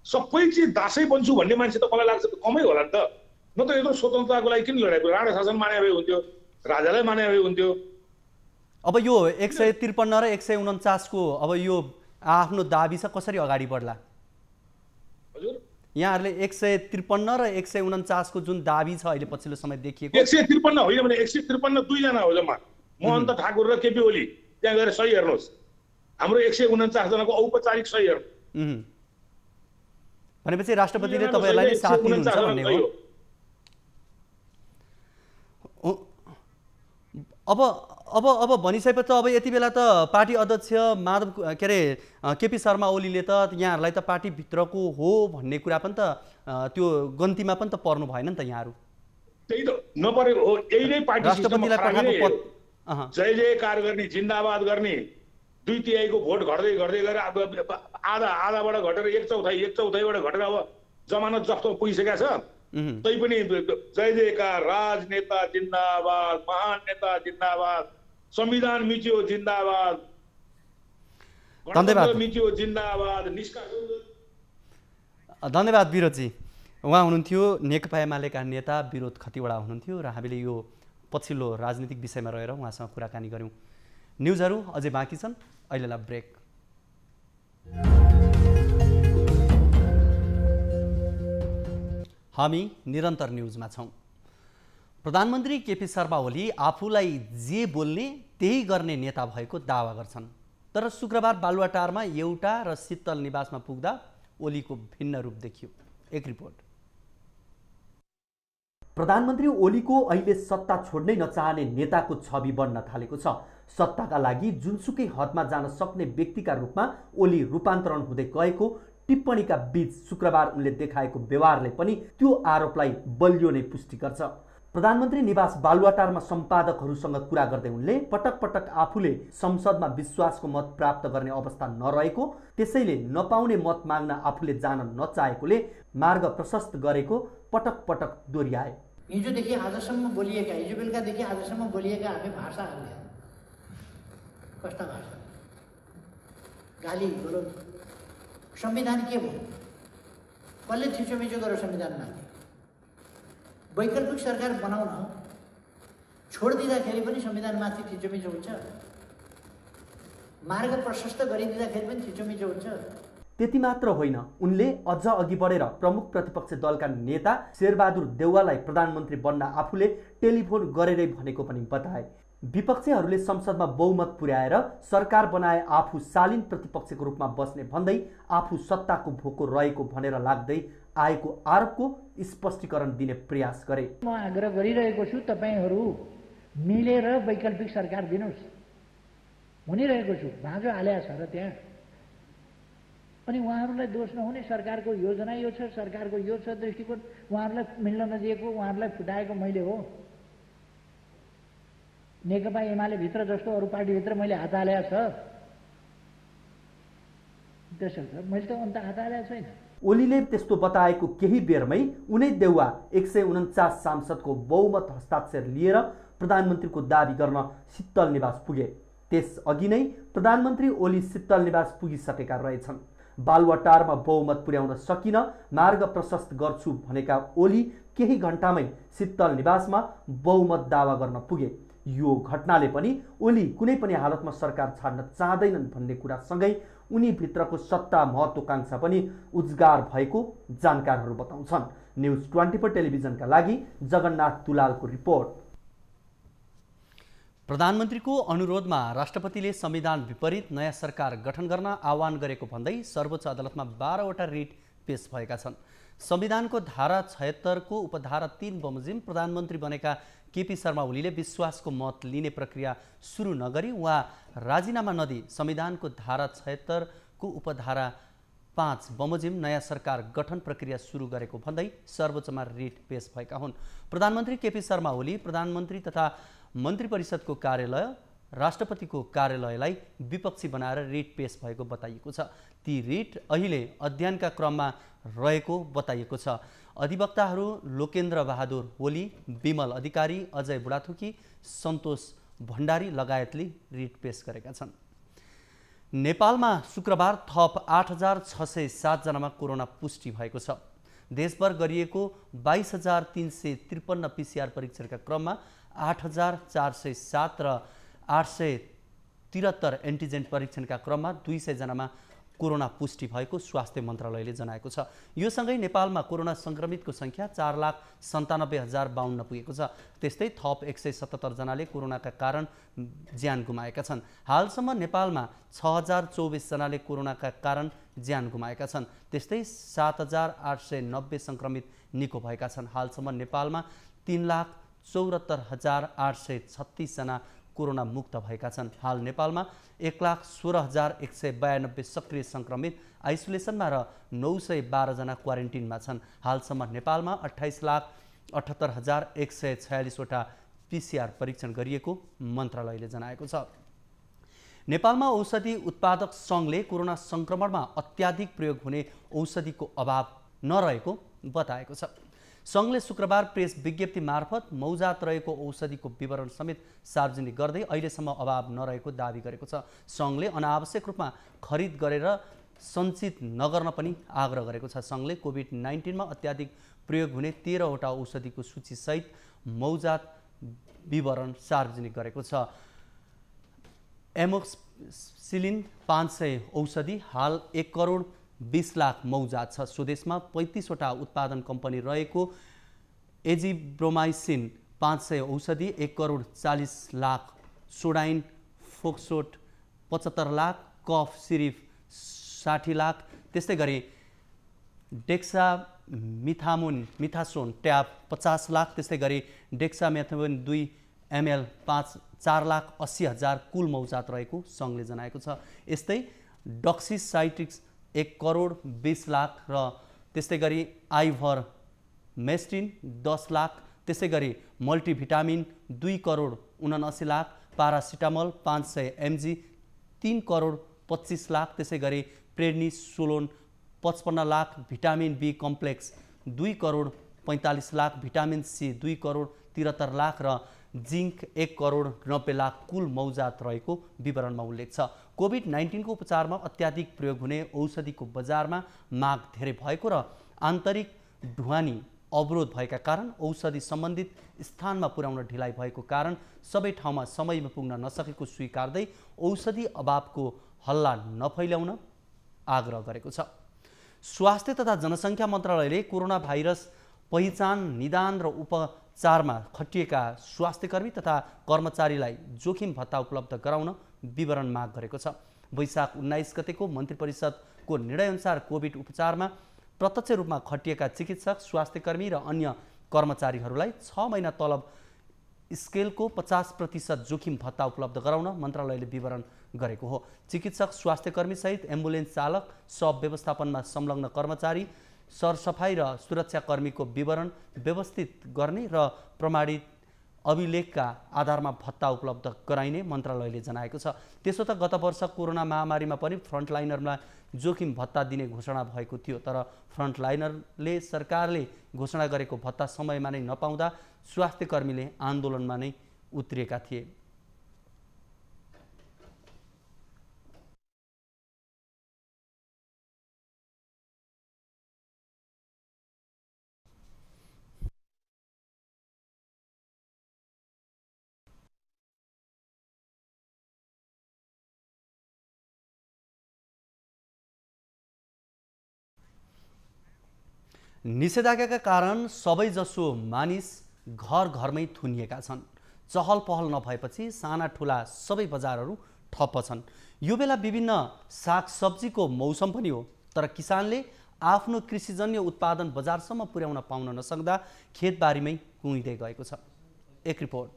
सबै चिज दासै बन्छु भन्ने मान्छे त मलाई लाग्छ कमै होला नि त। न त यत्रो स्वतन्त्रताको लागि किन लडाएको? राणा शासन माने भए हुन्थ्यो, राजालाई माने भए हुन्थ्यो। अब यो 153 र 149 को अब यो आफ्नो दाबी छ, कसरी अगाडि बढ्ला? हजुर, यहाँहरूले 153 र 149 को जुन दाबी छ अहिले पछिल्लो समय देखिएको 153 होइन भने 153 2 जना हो जम्मा, महन्त ठाकुर र केपी ओली। त्यहाँ गएर सही हेर्नुहोस्, हाम्रो 149 जनाको औपचारिक सही हेर्नु। भनेपछि राष्ट्रपतिले तपाईहरुलाई नै साथ दिनुहुन्छ भन्ने हो। अब भनिसकेपछि अब यति बेला त पार्टी अध्यक्ष माधव केपी शर्मा ओलीले त यहाँहरूलाई त पार्टी भित्रको हो भन्ने कुरा पनि त त्यो गन्तीमा पनि त पर्नु भएन नि त यहाँहरू। त्यही त नपरेको हो। यही नै पार्टी राष्ट्रपतिलाई पठाएको पद जय जयकार गर्ने, जिन्दाबाद गर्ने, 2/3 को भोट घट्दै गएर आधाबाट घटेर 1/4बाट घटेर अब जमानत जफ्त पुगिसकेको छ। तै पनि जय जयकार, राजनेता जिन्दाबाद, महान नेता जिन्दाबाद, संविधान मिच्यो जिन्दाबाद, धन्यवाद मिच्यो जिन्दाबाद, धन्यवाद विरोधजी। उहाँ हुनुहुन्थ्यो नेकपा एमालेका नेता विरोध खतिवडा हुनुहुन्थ्यो र हामीले यो पछिल्लो राजनीतिक विषयमा रहेर उहाँसँग कुराकानी गऱ्यौँ। न्युजहरू अझै बाँकी छन्, अहिलेलाई ब्रेक। हामी निरन्तर न्युजमा छौँ। प्रधानमन्त्री केपी शर्मा ओली आफूलाई जे बोल्ने त्यही गर्ने नेता भएको दावा गर्छन्, तर शुक्रबार बालुवाटारमा एउटा र शीतल निवासमा पुग्दा ओलीको भिन्न रूप देखियो। एक रिपोर्ट। प्रधानमन्त्री ओलीको अहिले सत्ता छोड्नै नचाहने नेताको छवि बन्न थालेको छ। सत्ताका लागि जुनसुकै हदमा जान सक्ने व्यक्तिका रूपमा ओली रूपान्तरण हुँदै गएको टिप्पणीका बीच शुक्रबार उनले देखाएको व्यवहारले पनि त्यो आरोपलाई बलियो नै पुष्टि गर्छ। प्रधानमन्त्री निवास बालुवाटारमा सम्पादकहरूसँग कुरा गर्दै उनले पटक पटक आफूले संसदमा विश्वासको मत प्राप्त गर्ने अवस्था नरहेको, त्यसैले नपाउने मत माग्न आफूले जान नचाहेकोले मार्ग प्रशस्त गरेको पटक पटक दोहोर्याए। हिजोदेखि आजसम्म बोलिएका, हिजो बेलुकादेखि आजसम्म बोलिएका हामी भाषाहरू कस्ता भाषा, गाली गलौज, संविधान के भयो? कसले थिचोमिचो गर्यो संविधानमा? वैकल्पिक सरकार बनाउन छोडिदिँदाखेरि पनि संविधानमाथि थिचोमिचो हुन्छ, मार्ग प्रशस्त गरिदिँदाखेरि पनि थिचोमिचो हुन्छ। त्यति मात्र होइन, उनले अझ अघि बढेर प्रमुख प्रतिपक्ष दलका नेता शेरबहादुर देउवालाई प्रधानमन्त्री बन्न आफूले टेलिफोन गरेरै भनेको पनि बताए। विपक्षीहरूले संसदमा बहुमत पुर्याएर सरकार बनाए आफू शालीन प्रतिपक्षको रूपमा बस्ने भन्दै आफू सत्ताको भोको रहेको भनेर लाग्दै आएको आरोपको स्पष्टीकरण दिने प्रयास गरे। म आग्रह गरिरहेको छु, तपाईहरू मिलेर वैकल्पिक सरकार दिनुहोस् भनिरहेको छु। भाँजो हाल्या छ र त्यहाँ, अनि उहाँहरूलाई दोष नहुने। सरकारको योजना यो छ, सरकारको यो छ दृष्टिकोण, उहाँहरूलाई मिल्न नदिएको, उहाँहरूलाई फुटाएको मैले हो। नेकपा एमाले भित्र जस्तो अरू पार्टीभित्र मैले हात हालेको छ त्यसर्थ मैले त अन्त हात हालेको छैन। ओलीले त्यस्तो बताएको केही बेरमै उनै देउवा 149 सांसदको बहुमत हस्ताक्षर लिएर प्रधानमन्त्रीको दाबी गर्न शीतल निवास पुगे। त्यसअघि नै प्रधानमन्त्री ओली शीतल निवास पुगिसकेका रहेछन्। बालुवाटारमा बहुमत पुर्याउन सकिन मार्ग प्रशस्त गर्छु भनेका ओली केही घण्टामै शीतल निवासमा बहुमत दावा गर्न पुगे। यो घटनाले पनि ओली कुनै पनि हालतमा सरकार छाड्न चाहँदैनन् भन्ने कुरासँगै उनी भित्रको सत्ता महत्त्वाकांक्षा पनि उज्गार भएको जानकारहरू बताउँछन्। न्युज 24 टेलिभिजनका लागि जगन्नाथ दुलालको रिपोर्ट। प्रधानमन्त्रीको अनुरोधमा राष्ट्रपतिले संविधान विपरीत नयाँ सरकार गठन गर्न आह्वान गरेको भन्दै सर्वोच्च अदालतमा 12 वटा रिट पेश भएका छन्। संविधानको धारा 76 को उपधारा 3 बमोजिम प्रधानमन्त्री बनेका केपी शर्मा ओलीले विश्वासको मत लिने प्रक्रिया सुरु नगरी वा राजीनामा नदिई संविधानको धारा 76 को उपधारा 5 बमोजिम नयाँ सरकार गठन प्रक्रिया सुरु गरेको भन्दै सर्वोच्चमा रिट पेश भएका हुन्। प्रधानमन्त्री केपी शर्मा ओली प्रधानमन्त्री तथा मन्त्री परिषदको कार्यालय राष्ट्रपतिको कार्यालयलाई विपक्षी बनाएर रिट पेश भएको बताइएको छ। ती रिट अहिले अध्ययनका क्रममा रहेको बताइएको छ। अधिवक्ताहरू लोकेन्द्र बहादुर ओली, विमल अधिकारी, अजय बुढाथोकी, सन्तोष भण्डारी लगायतले रिट पेश गरेका छन्। नेपालमा शुक्रबार थप 8607 जनामा कोरोना पुष्टि भएको छ। देशभर गरिएको 22353 पीसीआर परीक्षणका क्रममा 8407 र 873 एन्टिजेन परीक्षणका क्रममा 200 जनामा कोरोना पुष्टि भएको स्वास्थ्य मन्त्रालयले जनाएको छ। यो सँगै नेपालमा कोरोना संक्रमितको संख्या 4,97,052 पुगेको छ। त्यस्तै थप 177 जनाले कोरोनाका कारण ज्यान गुमाएका छन्। हालसम्म नेपालमा 6024 जनाले कोरोनाका कारण ज्यान गुमाएका छन्। त्यस्तै 7890 संक्रमित निको भएका छन्। हालसम्म नेपालमा 3,74,836 जना कोरोना मुक्त भएका छन्। हाल नेपालमा 1,16,192 सक्रिय संक्रमित आइसोलेसनमा र 912 जना क्वारेन्टिनमा छन्। हालसम्म नेपालमा 28,78,146 वटा पीसीआर परीक्षण गरिएको मन्त्रालयले जनाएको छ। नेपालमा औषधि उत्पादक सङ्घले कोरोना संक्रमणमा अत्याधिक प्रयोग हुने औषधिको अभाव नरहेको बताएको छ। सङ्घले शुक्रबार प्रेस विज्ञप्ति मार्फत मौजात रहेको औषधिको विवरण समेत सार्वजनिक गर्दै अहिलेसम्म अभाव नरहेको दावी गरेको छ। सङ्घले अनावश्यक रूपमा खरिद गरेर सञ्चित नगर्न पनि आग्रह गरेको छ। सङ्घले कोभिड-19 मा अत्याधिक प्रयोग हुने 13 वटा औषधिको सूचीसहित मौजात विवरण सार्वजनिक गरेको छ। एमोक्सिलिन 500 औषधि हाल 1,20,00,000 मौजात छ। स्वदेशमा 35 वटा उत्पादन कम्पनी रहेको एजिब्रोमाइसिन 500 औषधि 1,40,00,000, सोडाइन फोक्सोट 75,00,000, कफ सिरिफ 60,00,000, त्यस्तै गरी डेक्सामिथासोन ट्याब 50,00,000, त्यस्तै गरी डेक्सामेथासोन 2 ml 4,80,000 कुल मौजात रहेको सङ्घले जनाएको छ। यस्तै डक्सिसाइट्रिक्स 1,20,00,000 र त्यस्तै गरी आइभरमेस्टिन 10,00,000, त्यस्तै गरी मल्टिभिटामिन 2,79,00,000, पारासिटामोल 500 mg 3,25,00,000, त्यसै गरी prednisolone 55,00,000, vitamin B complex 2,45,00,000, vitamin C 2,73,00,000 र जिङ्क 1,90,00,000 कुल मौजात रहेको विवरणमा उल्लेख छ। कोभिड-19 को उपचारमा अत्याधिक प्रयोग हुने औषधिको बजारमा माग धेरै भएको र आन्तरिक ढुवानी अवरोध भएका कारण औषधि सम्बन्धित स्थानमा पुर्याउन ढिलाइ भएको कारण सबै ठाउँमा समयमा पुग्न नसकेको स्वीकार्दै औषधि अभावको हल्ला नफैल्याउन आग्रह गरेको छ। स्वास्थ्य तथा जनसङ्ख्या मन्त्रालयले कोरोना भाइरस पहिचान, निदान र उपचारमा खटिएका स्वास्थ्यकर्मी तथा कर्मचारीलाई जोखिम भत्ता उपलब्ध गराउन विवरण माग गरेको छ। वैशाख 19 गतेको मन्त्री परिषदको निर्णयअनुसार कोभिड उपचारमा प्रत्यक्ष रूपमा खटिएका चिकित्सक, स्वास्थ्यकर्मी र अन्य कर्मचारीहरूलाई 6 महिना तलब स्केलको 50% जोखिम भत्ता उपलब्ध गराउन मन्त्रालयले विवरण गरेको हो। चिकित्सक, स्वास्थ्यकर्मी सहित एम्बुलेन्स चालक, शव व्यवस्थापनमा संलग्न कर्मचारी, सरसफाई र सुरक्षाकर्मीको विवरण व्यवस्थित गर्ने र प्रमाणित अभिलेखका आधारमा भत्ता उपलब्ध गराइने मन्त्रालयले जनाएको छ। त्यसो त गत वर्ष कोरोना महामारीमा पनि फ्रन्टलाइनरलाई जोखिम भत्ता दिने घोषणा भएको थियो, तर फ्रन्टलाइनरले सरकारले घोषणा गरेको भत्ता समयमा नै नपाउँदा स्वास्थ्यकर्मीले आन्दोलनमा नै उत्रिएका थिए। निषेधाज्ञाका कारण सबैजसो मानिस घर घरमै थुनिएका छन्। चहल पहल नभएपछि साना ठुला सबै बजारहरू ठप्प छन्। यो बेला विभिन्न सागसब्जीको मौसम पनि हो, तर किसानले आफ्नो कृषिजन्य उत्पादन बजारसम्म पुर्याउन पाउन नसक्दा खेतबारीमै कुहिँदै गएको छ। एक रिपोर्ट।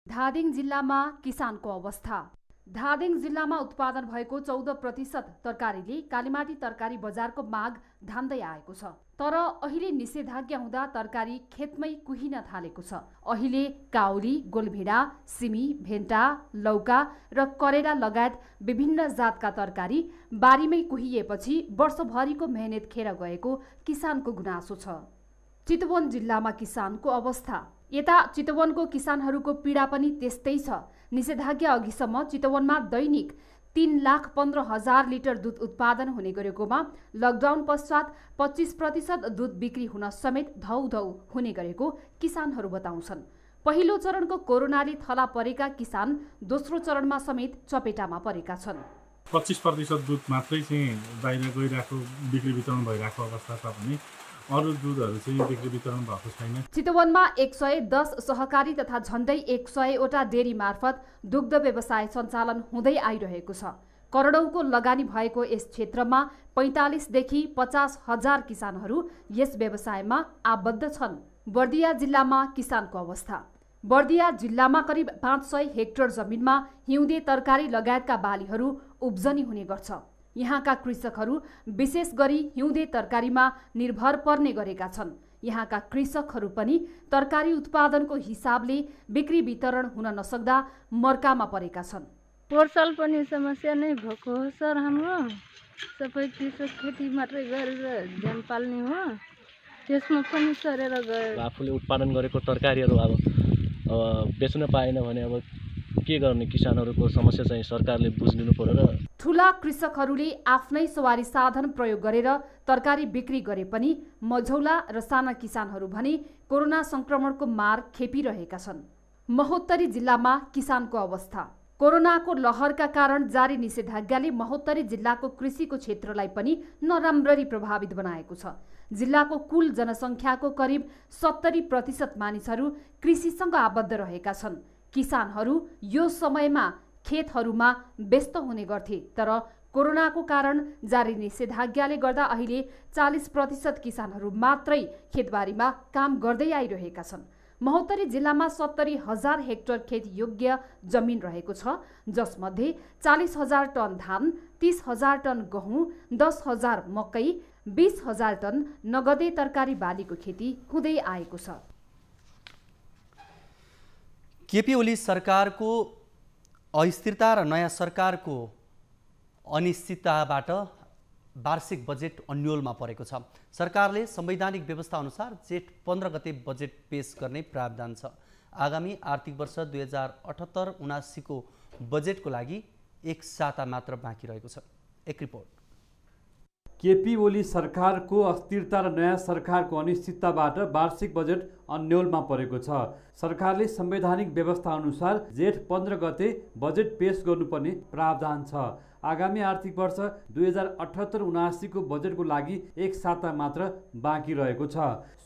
धादिङ जिल्लामा किसानको अवस्था। धादिङ जिल्लामा उत्पादन भएको 14% तरकारीले कालीमाटी तरकारी बजारको माग धान्दै आएको छ, तर अहिले निषेधाज्ञा हुँदा तरकारी खेतमै कुहिन थालेको छ। अहिले काउली, गोलभेडा, सिमी, भेन्टा, लौका र करेला लगायत विभिन्न जातका तरकारी बारीमै कुहिएपछि वर्षभरिको मेहनत खेर गएको किसानको गुनासो छ। चितवन जिल्लामा किसानको अवस्था। यता चितवनको किसानहरूको पीडा पनि त्यस्तै छ। निषेधाज्ञा अघिसम्म चितवनमा दैनिक 3,15,000 लिटर दुध उत्पादन हुने गरेकोमा लकडाउन पश्चात 25% दुध बिक्री हुन समेत धौधौ हुने गरेको किसानहरू बताउँछन्। पहिलो चरणको कोरोनाले थला परेका किसान दोस्रो चरणमा समेत चपेटामा परेका छन्। 25% दुध मात्रै चाहिँ बाहिर गइरहेको, बिक्री वितरण भइरहेको अवस्था छ भने अरू दुधहरू चाहिँ बिक्री वितरण भएको छैन। चितवनमा 110 सहकारी तथा झण्डै 100 वटा डेरी मार्फत दुग्ध व्यवसाय सञ्चालन हुँदै आइरहेको छ। करोडौँको लगानी भएको यस क्षेत्रमा 45 देखि 50,000 किसानहरू यस व्यवसायमा आबद्ध छन्। बर्दिया जिल्लामा किसानको अवस्था। बर्दिया जिल्लामा करिब 500 हेक्टर जमिनमा हिउँदे तरकारी लगायतका बालीहरू उब्जनी हुने गर्छ। यहाँका कृषकहरू विशेष गरी हिउँदे तरकारीमा निर्भर पर्ने गरेका छन्। यहाँका कृषकहरू पनि तरकारी उत्पादनको हिसाबले बिक्री वितरण हुन नसक्दा मर्कामा परेका छन्। वर्षाल पनि समस्या नै भएको हो सर। हाम्रो सबै कृषक खेती मात्रै गरेर ज्यान पाल्ने हो, त्यसमा पनि सरेर गयो। आफूले उत्पादन गरेको तरकारीहरू अब बेच्न पाएन भने अब के गर्ने? किसानहरूको समस्या चाहिँ सरकारले बुझिदिनु पर्यो। र ठुला कृषकहरूले आफ्नै सवारी साधन प्रयोग गरेर तरकारी बिक्री गरे पनि मझौला र साना किसानहरू भने कोरोना संक्रमणको मार खेपिरहेका छन्। महोत्तरी जिल्लामा किसानको अवस्था। कोरोनाको लहरका कारण जारी निषेधाज्ञाले महोत्तरी जिल्लाको कृषिको क्षेत्रलाई पनि नराम्ररी प्रभावित बनाएको छ। जिल्लाको कुल जनसङ्ख्याको करिब 70% मानिसहरू कृषिसँग आबद्ध रहेका छन्। किसानहरू यो समयमा खेतहरूमा व्यस्त हुने गर्थे, तर कोरोनाको कारण जारी निषेधाज्ञाले गर्दा अहिले 40% किसानहरू मात्रै खेतबारीमा काम गर्दै आइरहेका छन्। महोत्तरी जिल्लामा 70,000 हेक्टर खेत योग्य जमिन रहेको छ, जसमध्ये 40,000 टन धान, 30,000 टन गहुँ, 10,000 मकै, 20,000 टन नगदे तरकारी बालीको खेती हुँदै आएको छ। केपी ओली सरकारको अस्थिरता र नयाँ सरकारको अनिश्चितताबाट वार्षिक बजेट अन्योलमा परेको छ। सरकारले संवैधानिक व्यवस्था अनुसार जेठ 15 गते बजेट पेश गर्ने प्रावधान छ। आगामी आर्थिक वर्ष 2078-79 को बजेटको लागि एक साता मात्र बाँकी रहेको छ। एक रिपोर्ट। केपी ओली सरकारको अस्थिरता र नयाँ सरकारको अनिश्चितताबाट वार्षिक बजेट अन्योलमा परेको छ। सरकारले संवैधानिक व्यवस्था अनुसार जेठ 15 गते बजेट पेश गर्नुपर्ने प्रावधान छ। आगामी आर्थिक वर्ष 2078-79 को बजेटको लागि एक साता मात्र बाँकी रहेको छ।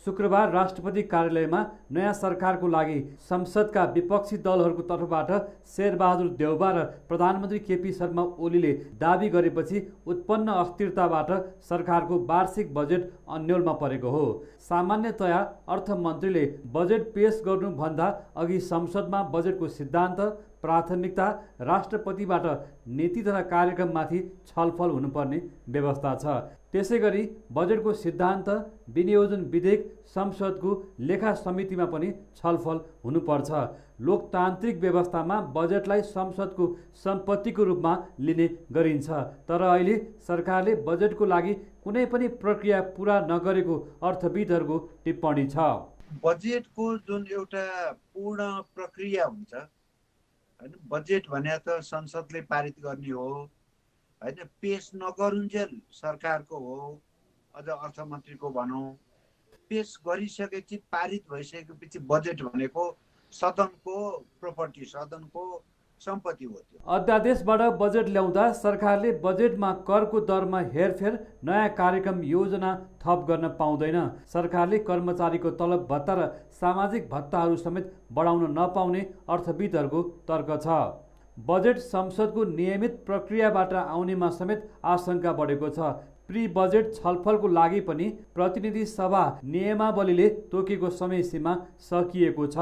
शुक्रबार राष्ट्रपति कार्यालयमा नयाँ सरकारको लागि संसदका विपक्षी दलहरूको तर्फबाट शेरबहादुर देउबा र प्रधानमन्त्री केपी शर्मा ओलीले दाबी गरेपछि उत्पन्न अस्थिरताबाट सरकारको वार्षिक बजेट अन्योलमा परेको हो। सामान्यतया अर्थमन्त्रीले बजेट पेश गर्नुभन्दा अघि संसदमा बजेटको सिद्धान्त, प्राथमिकता, राष्ट्रपतिबाट नीति तथा कार्यक्रममाथि छलफल हुनुपर्ने व्यवस्था छ। त्यसैगरी बजेटको सिद्धान्त, विनियोजन विधेयक संसदको लेखा समितिमा पनि छलफल हुनुपर्छ। लोकतान्त्रिक व्यवस्थामा बजेटलाई संसदको सम्पत्तिको रूपमा लिने गरिन्छ। तर अहिले सरकारले बजेटको लागि कुनै पनि प्रक्रिया पुरा नगरेको अर्थविदहरूको टिप्पणी छ। बजेटको जुन एउटा पूर्ण प्रक्रिया हुन्छ हैन, बजेट भने त संसदले पारित गर्ने हो हैन, पेश नगरुन्जेल सरकारको हो, अझ अर्थमन्त्रीको भनौँ, पेश गरिसकेपछि पारित भइसकेपछि बजेट भनेको सदनको प्रपर्टी, सदनको सम्पत्ति हो। त्यो अध्यादेशबाट बजेट ल्याउँदा सरकारले बजेटमा करको दरमा हेरफेर, नयाँ कार्यक्रम योजना थप गर्न पाउँदैन। सरकारले कर्मचारीको तलब भत्ता र सामाजिक भत्ताहरू समेत बढाउन नपाउने अर्थविदहरूको तर्क छ। बजेट संसदको नियमित प्रक्रियाबाट आउनेमा समेत आशंका बढेको छ। प्री बजेट छलफलको लागि पनि प्रतिनिधि सभा नियमावलीले तोकेको समय सीमा सकिएको छ।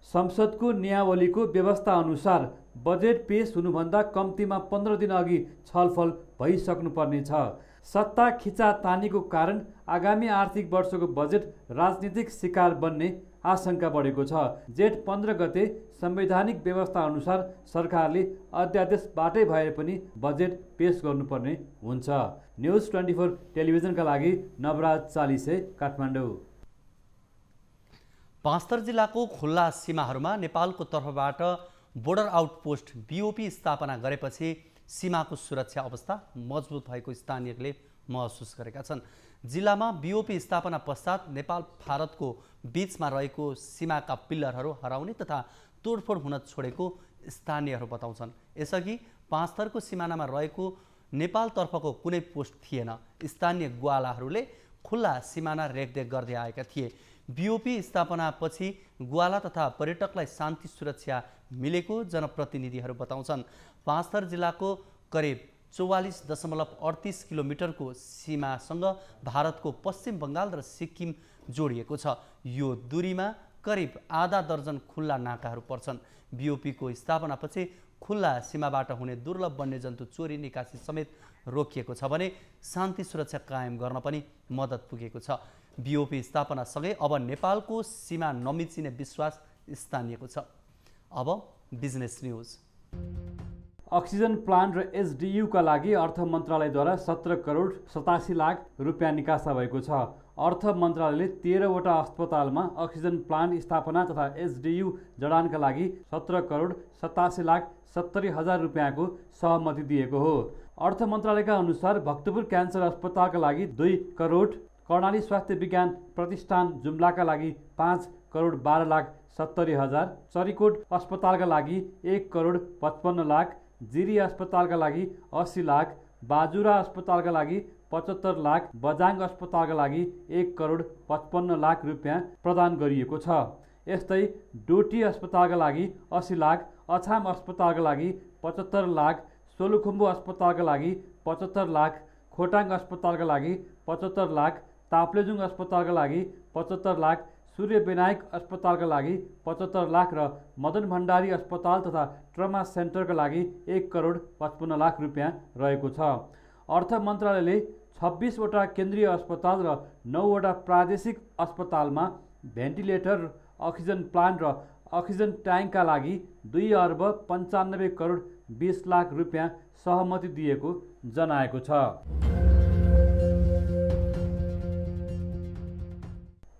संसदको नियमावलीको व्यवस्था अनुसार बजेट पेश हुनुभन्दा कम्तीमा 15 दिन अघि छलफल भइसक्नुपर्ने छ। सत्ता खिचातानीको कारण आगामी आर्थिक वर्षको बजेट राजनीतिक शिकार बन्ने आशंका बढेको छ। जेठ 15 गते संवैधानिक व्यवस्था अनुसार सरकारले अध्यादेशबाटै भए पनि बजेट पेश गर्नुपर्ने हुन्छ। न्युज 24 टेलिभिजनका लागि नवराज चालिसे, काठमाडौँ। पाँचथर जिल्लाको खुल्ला सीमाहरूमा नेपालको तर्फबाट बोर्डर आउटपोस्ट BOP स्थापना गरेपछि सीमाको सुरक्षा अवस्था मजबुत भएको स्थानीयले महसुस गरेका छन्। जिल्लामा BOP स्थापना पश्चात नेपाल भारतको बीचमा रहेको सीमाका पिल्लरहरू हराउने तथा तोडफोड हुन छोडेको स्थानीयहरू बताउँछन्। यसअघि पाँचथरको सिमानामा रहेको नेपालतर्फको कुनै पोस्ट थिएन। स्थानीय ग्वालाहरूले खुल्ला सिमाना रेखदेख गर्दै आएका थिए। BOP स्थापनापछि ग्वाला तथा पर्यटकलाई शान्ति सुरक्षा मिलेको जनप्रतिनिधिहरू बताउँछन्। पाँचथर जिल्लाको करिब 44.38 किलोमिटरको सीमासँग भारतको पश्चिम बङ्गाल र सिक्किम जोडिएको छ। यो दूरीमा करिब आधा दर्जन खुल्ला नाकाहरू पर्छन्। BOP को स्थापनापछि खुल्ला सीमाबाट हुने दुर्लभ वन्यजन्तु चोरी निकासी समेत रोकिएको छ भने शान्ति सुरक्षा कायम गर्न पनि मद्दत पुगेको छ। BOP स्थापनासँगै अब नेपालको सीमा नमिचिने विश्वास स्थानीयको छ। अब बिजनेस न्युज। अक्सिजन प्लान्ट र SDU का लागि अर्थ मन्त्रालयद्वारा 17 करोड 87 लाख रुपियाँ निकासा भएको छ। अर्थ मन्त्रालयले 13 वटा अस्पतालमा अक्सिजन प्लान्ट स्थापना तथा SDU जडानका लागि 17 करोड 87 लाख 70 हजार रुपियाँको सहमति दिएको हो। अर्थ मन्त्रालयका अनुसार भक्तपुर क्यान्सर अस्पतालका लागि 2 करोड, कर्णाली स्वास्थ्य विज्ञान प्रतिष्ठान जुम्लाका लागि 5 करोड 12 लाख 70 हजार, चरीकोट अस्पतालका लागि 1 करोड 55 लाख, जिरी अस्पतालका लागि 80 लाख, बाजुरा अस्पतालका लागि 75 लाख, बजाङ अस्पतालका लागि 1 करोड 55 लाख रुपियाँ प्रदान गरिएको छ। यस्तै डोटी अस्पतालका लागि 80 लाख, अछाम अस्पतालका लागि 75 लाख, सोलुखुम्बु अस्पतालका लागि 75 लाख, खोटाङ अस्पतालका लागि 75 लाख, ताप्लेजुङ अस्पतालका लागि 75 लाख, सूर्य विनायक अस्पतालका लागि 75 लाख र मदन भण्डारी अस्पताल तथा ट्रमा सेन्टरका लागि 1 करोड 55 लाख रुपियाँ रहेको छ। अर्थ मन्त्रालयले 26 वटा केन्द्रीय अस्पताल र 9 वटा प्रादेशिक अस्पतालमा भेन्टिलेटर, अक्सिजन प्लान्ट र अक्सिजन ट्याङ्कका लागि 2 अर्ब 95 करोड 20 लाख रुपियाँ सहमति दिएको जनाएको छ।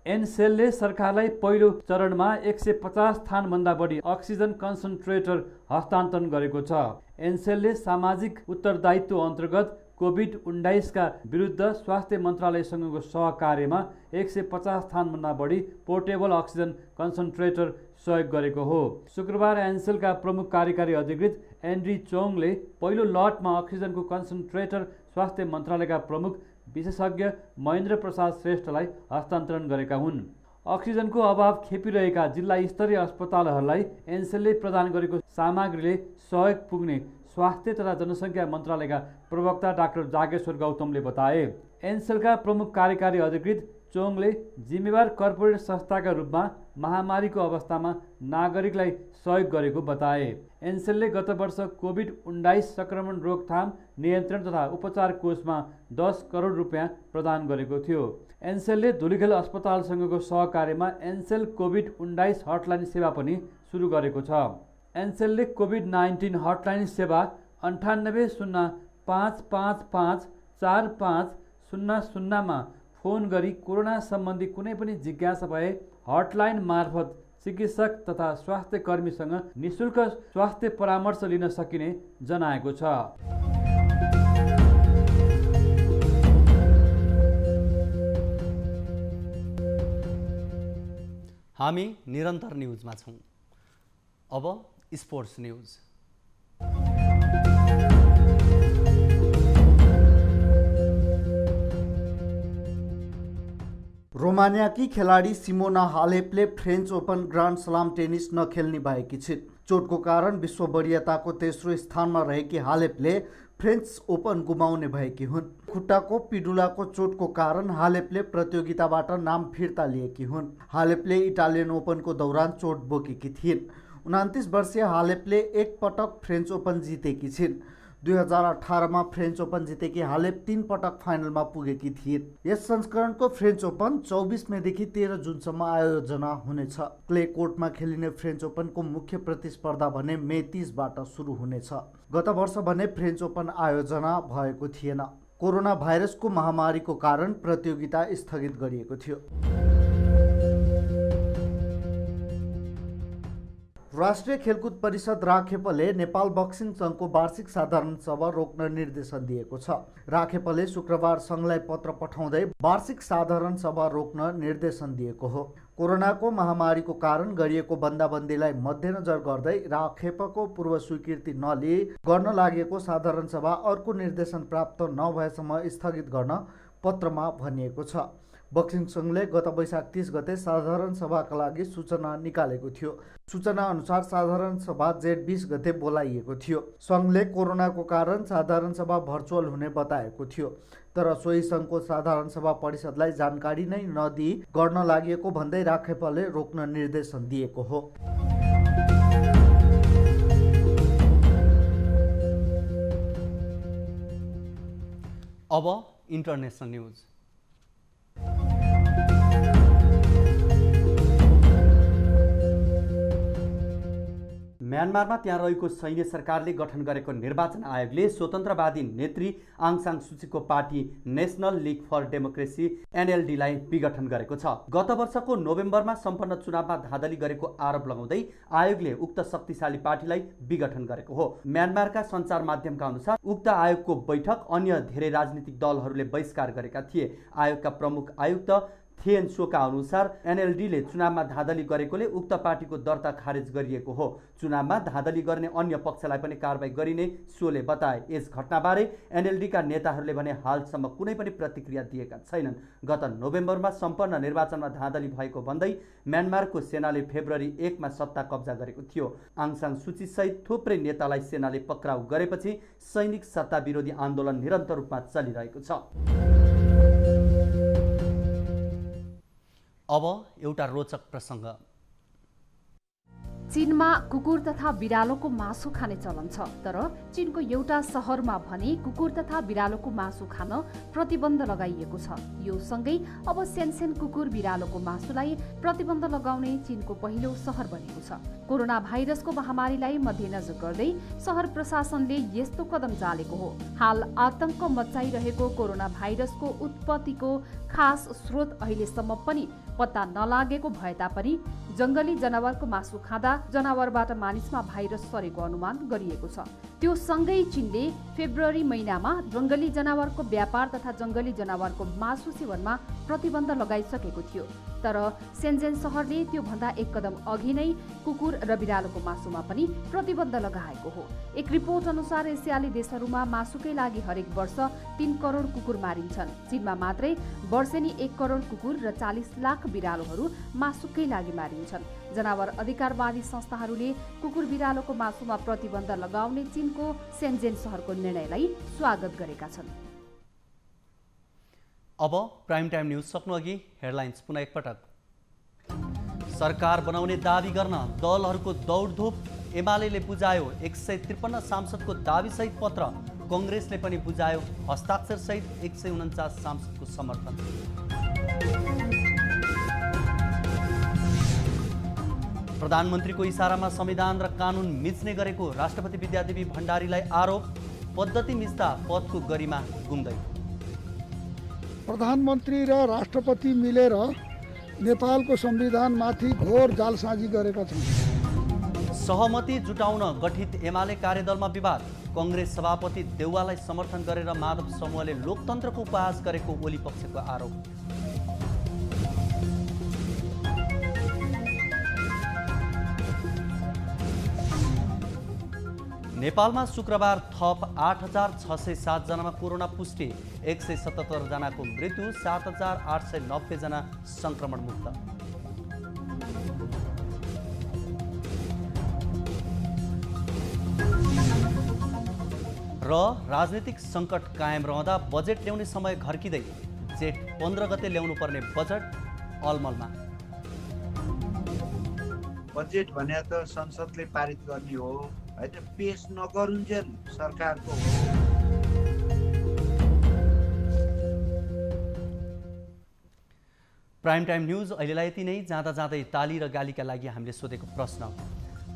एनसेलले सरकारलाई पहिलो चरणमा 150 स्थानभन्दा बढी अक्सिजन कन्सन्ट्रेटर हस्तान्तरण गरेको छ। एनसेलले सामाजिक उत्तरदायित्व अन्तर्गत कोभिड-19 का विरुद्ध स्वास्थ्य मन्त्रालयसँगको सहकार्यमा 150 स्थानभन्दा बढी पोर्टेबल अक्सिजन कन्सन्ट्रेटर सहयोग गरेको हो। शुक्रबार एनसेलका प्रमुख कार्यकारी अधिकृत एन्ड्री चोङले पहिलो लटमा अक्सिजनको कन्सन्ट्रेटर स्वास्थ्य मन्त्रालयका प्रमुख विशेषज्ञ महेन्द्र प्रसाद श्रेष्ठलाई हस्तान्तरण गरेका हुन्। अक्सिजनको अभाव खेपिरहेका जिल्ला स्तरीय अस्पतालहरूलाई एन्सेलले प्रदान गरेको सामग्रीले सहयोग पुग्ने स्वास्थ्य तथा जनसङ्ख्या मन्त्रालयका प्रवक्ता डाक्टर जागेश्वर गौतमले बताए। एन्सेलका प्रमुख कार्यकारी अधिकृत चोङले जिम्मेवार कर्पोरेट संस्थाका रूपमा महामारीको अवस्थामा नागरिकलाई सहयोग गरेको बताए। एन्सेलले गत वर्ष कोभिड-19 संक्रमण रोकथाम नियन्त्रण तथा उपचार कोषमा 10 करोड रुपियाँ प्रदान गरेको थियो। एन्सेलले धुलिखेल अस्पतालसँगको सहकार्यमा एन्सेल कोभिड-19 हटलाइन सेवा पनि सुरु गरेको छ। एन्सेलले कोभिड-19 हटलाइन सेवा 98 0 555 4500 मा फोन गरी कोरोना सम्बन्धी कुनै पनि जिज्ञासा भए हटलाइन मार्फत चिकित्सक तथा स्वास्थ्य कर्मीसँग निशुल्क स्वास्थ्य परामर्श लिन सकिने जनाएको छ। हामी निरन्तर न्युजमा छौँ। अब स्पोर्ट्स न्युज। रोमानिया की खिलाड़ी सिमोना हालेपले French Open Grand Slam tennis नखेल्ने भएकी छिन्। चोटको कारण विश्व वरियताको तेस्रो स्थानमा रहेकी हालेपले फ्रेन्च ओपन गुमाउने भएकी हुन्। खुट्टाको पिडुलाको चोटको कारण हालेपले प्रतियोगिताबाट नाम फिर्ता लिएकी हुन्। हालेपले इटालियन ओपनको दौरान चोट बोकेकी थिइन्। 29 वर्षीय हालेपले एक पटक फ्रेन्च ओपन जितेकी छिन्। 2018 मा फ्रेन्च ओपन जितेकी हालेप 3 पटक फाइनलमा पुगेकी थिइन्। यस संस्करणको फ्रेन्च ओपन 24 मेदेखि 13 जुनसम्म आयोजना हुनेछ। क्ले कोर्टमा खेलिने फ्रेन्च ओपनको मुख्य प्रतिस्पर्धा भने मे 30 बाट सुरु हुनेछ। गत वर्ष भने फ्रेन्च ओपन आयोजना भएको थिएन। कोरोना भाइरसको महामारीको कारण प्रतियोगिता स्थगित गरिएको थियो। राष्ट्रिय खेलकुद परिषद राखेपले नेपाल बक्सिङ सङ्घको वार्षिक साधारण सभा रोक्न निर्देशन दिएको छ। राखेपले शुक्रबार सङ्घलाई पत्र पठाउँदै वार्षिक साधारण सभा रोक्न निर्देशन दिएको हो। कोरोनाको महामारीको कारण गरिएको बन्दाबन्दीलाई मध्यनजर गर्दै राखेपको पूर्व स्वीकृति नलिई गर्न लागेको साधारण सभा अर्को निर्देशन प्राप्त नभएसम्म स्थगित गर्न पत्रमा भनिएको छ। बक्सिङ सङ्घले गत वैशाख 30 गते साधारण सभाका लागि सूचना निकालेको थियो। सूचना अनुसार साधारण सभा जेठ 20 गते बोलाइएको थियो। सङ्घले कोरोनाको कारण साधारण सभा भर्चुअल हुने बताएको थियो, तर सोही सङ्घको साधारण सभा परिषदलाई जानकारी नै नदिई गर्न लागेको भन्दै राखेपले रोक्न निर्देशन दिएको हो। अब इन्टरनेसनल न्युज। म्यानमारमा त्यहाँ रहेको सैन्य सरकारले गठन गरेको निर्वाचन आयोगले स्वतन्त्रवादी नेत्री आङ सान सुचीको party National League for Democracy एनएलडीलाई विघटन गरेको छ। गत वर्षको नोभेम्बरमा सम्पन्न चुनावमा धाँधली गरेको आरोप लगाउँदै आयोगले उक्त शक्तिशाली पार्टीलाई विघटन गरेको हो। म्यानमारका सञ्चार माध्यमका अनुसार उक्त आयोगको बैठक अन्य धेरै राजनीतिक दलहरूले बहिष्कार गरेका थिए। आयोगका प्रमुख आयुक्त थिएन सोका अनुसार एनएलडीले चुनावमा धाँधली गरेकोले उक्त पार्टीको दर्ता खारेज गरिएको हो। चुनावमा धाँधली गर्ने अन्य पक्षलाई पनि कारबाही गरिने सोले बताए। यस घटनाबारे एनएलडीका नेताहरूले भने हालसम्म कुनै पनि प्रतिक्रिया दिएका छैनन्। गत नोभेम्बरमा सम्पन्न निर्वाचनमा धाँधली भएको भन्दै म्यानमारको सेनाले फेब्रुअरी 1 मा सत्ता कब्जा गरेको थियो। आङ सान सुची सहित थुप्रै नेतालाई सेनाले पक्राउ गरेपछि सैनिक सत्ता विरोधी आन्दोलन निरन्तर रूपमा चलिरहेको छ। अब एउटा रोचक प्रसङ्ग। चीनमा कुकुर तथा बिरालोको मासु खाने चलन छ, तर चीनको एउटा सहरमा भने कुकुर तथा बिरालोको मासु खान प्रतिबन्ध लगाइएको छ। यो सँगै अब सेनसेन कुकुर बिरालोको मासुलाई प्रतिबन्ध लगाउने चीनको पहिलो सहर बनेको छ। कोरोना भाइरसको महामारीलाई मध्यनजर गर्दै सहर प्रशासनले यस्तो कदम चालेको हो। हाल आतंक मच्चाइरहेको कोरोना भाइरसको उत्पत्तिको खास स्रोत अहिलेसम्म पनि पत्ता नलागेको भए तापनि जंगली जनावरको मासु खाँदा जनावरबाट मानिसमा भाइरस सरेको अनुमान गरिएको छ। त्यो सँगै चीनले फेब्रुअरी महिनामा जंगली जनावरको व्यापार तथा जंगली जनावरको मासु सेवनमा प्रतिबन्ध लगाइसकेको थियो। तर सेन्जेन शहरले त्यो भन्दा एक कदम अघि नै कुकुर र बिरालोको मासुमा पनि प्रतिबन्ध लगाएको हो। एक रिपोर्ट अनुसार एसियाली देशहरूमा मासुकै लागि हरेक वर्ष 3 करोड कुकुर मारिन्छन्। चीनमा मात्रै वर्षेनी 1 करोड कुकुर र 40 लाख बिरालोहरू मासुकै लागि मारिन्छन्। जनावर अधिकारवादी संस्थाहरूले कुकुर बिरालोको मासुमा प्रतिबन्ध लगाउने चीनको सेन्जेन शहरको निर्णयलाई स्वागत गरेका छन्। अब प्राइम टाइम न्यूज सक्नु अघि हेडलाइन्स पुनः एकपटक। सरकार बनाउने दावी गर्न दलहरूको दौडधुप, एमालेले बुझायो 153 सांसदको दावीसहित पत्र, कांग्रेसले पनि बुझायो हस्ताक्षर सहित 149 सांसदको समर्थन। प्रधानमन्त्रीको इशारामा संविधान र कानुन मिच्ने गरेको राष्ट्रपति विद्यादेवी भण्डारीलाई आरोप, पद्धति मिच्दा पदको गरिमा गुम्दै। प्रधानमन्त्री र राष्ट्रपति मिलेर नेपालको संविधानमाथि घोर जालसाजी गरेका छन्। सहमति जुटाउन गठित एमाले कार्यदलमा विवाद, कांग्रेस सभापति देउवालाई समर्थन गरेर माधव समूहले लोकतन्त्रको उपहास गरेको ओली पक्षको आरोप। नेपालमा शुक्रबार थप 8607 जनामा कोरोना पुष्टि, 177 जनाको मृत्यु, 7890 जना संक्रमण मुक्त। र राजनीतिक संकट कायम रहँदा बजेट ल्याउने समय घर्किँदै जेठ 15 गते ल्याउनु पर्ने बजेट अलमलमा। बजेट भने त संसदले पारित गर्ने हो हैन, पेश नगरुन्जेल सरकारको हो। प्राइम टाइम न्यूज अहिलेलाई यति नै। जाँदा जाँदै ताली र गालीका लागि हामीले सोधेको प्रश्न,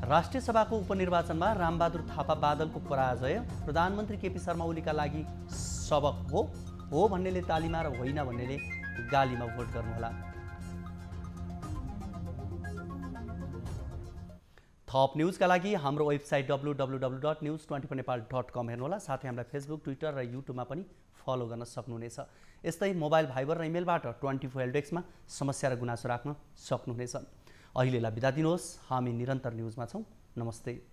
राष्ट्रिय सभाको उपनिर्वाचनमा रामबहादुर थापा बादलको पराजय प्रधानमन्त्री केपी शर्मा ओलीका लागि सबक हो भन्नेले तालीमा र होइन भन्नेले गालीमा भोट गर्नुहोला। थप न्यूजका लागि हाम्रो वेबसाइट www.news24nepal.com हेर्नुहोला। साथै हामीलाई फेसबुक, ट्विटर र युट्युबमा पनि फलो गर्न सक्नुहुनेछ। यस्तै मोबाइल भाइबर र इमेलबाट 24 हेल्डेक्समा समस्या र गुनासो राख्न सक्नुहुनेछ। अहिलेलाई बिदा दिनुहोस्। हामी निरन्तर न्यूजमा छौँ। नमस्ते।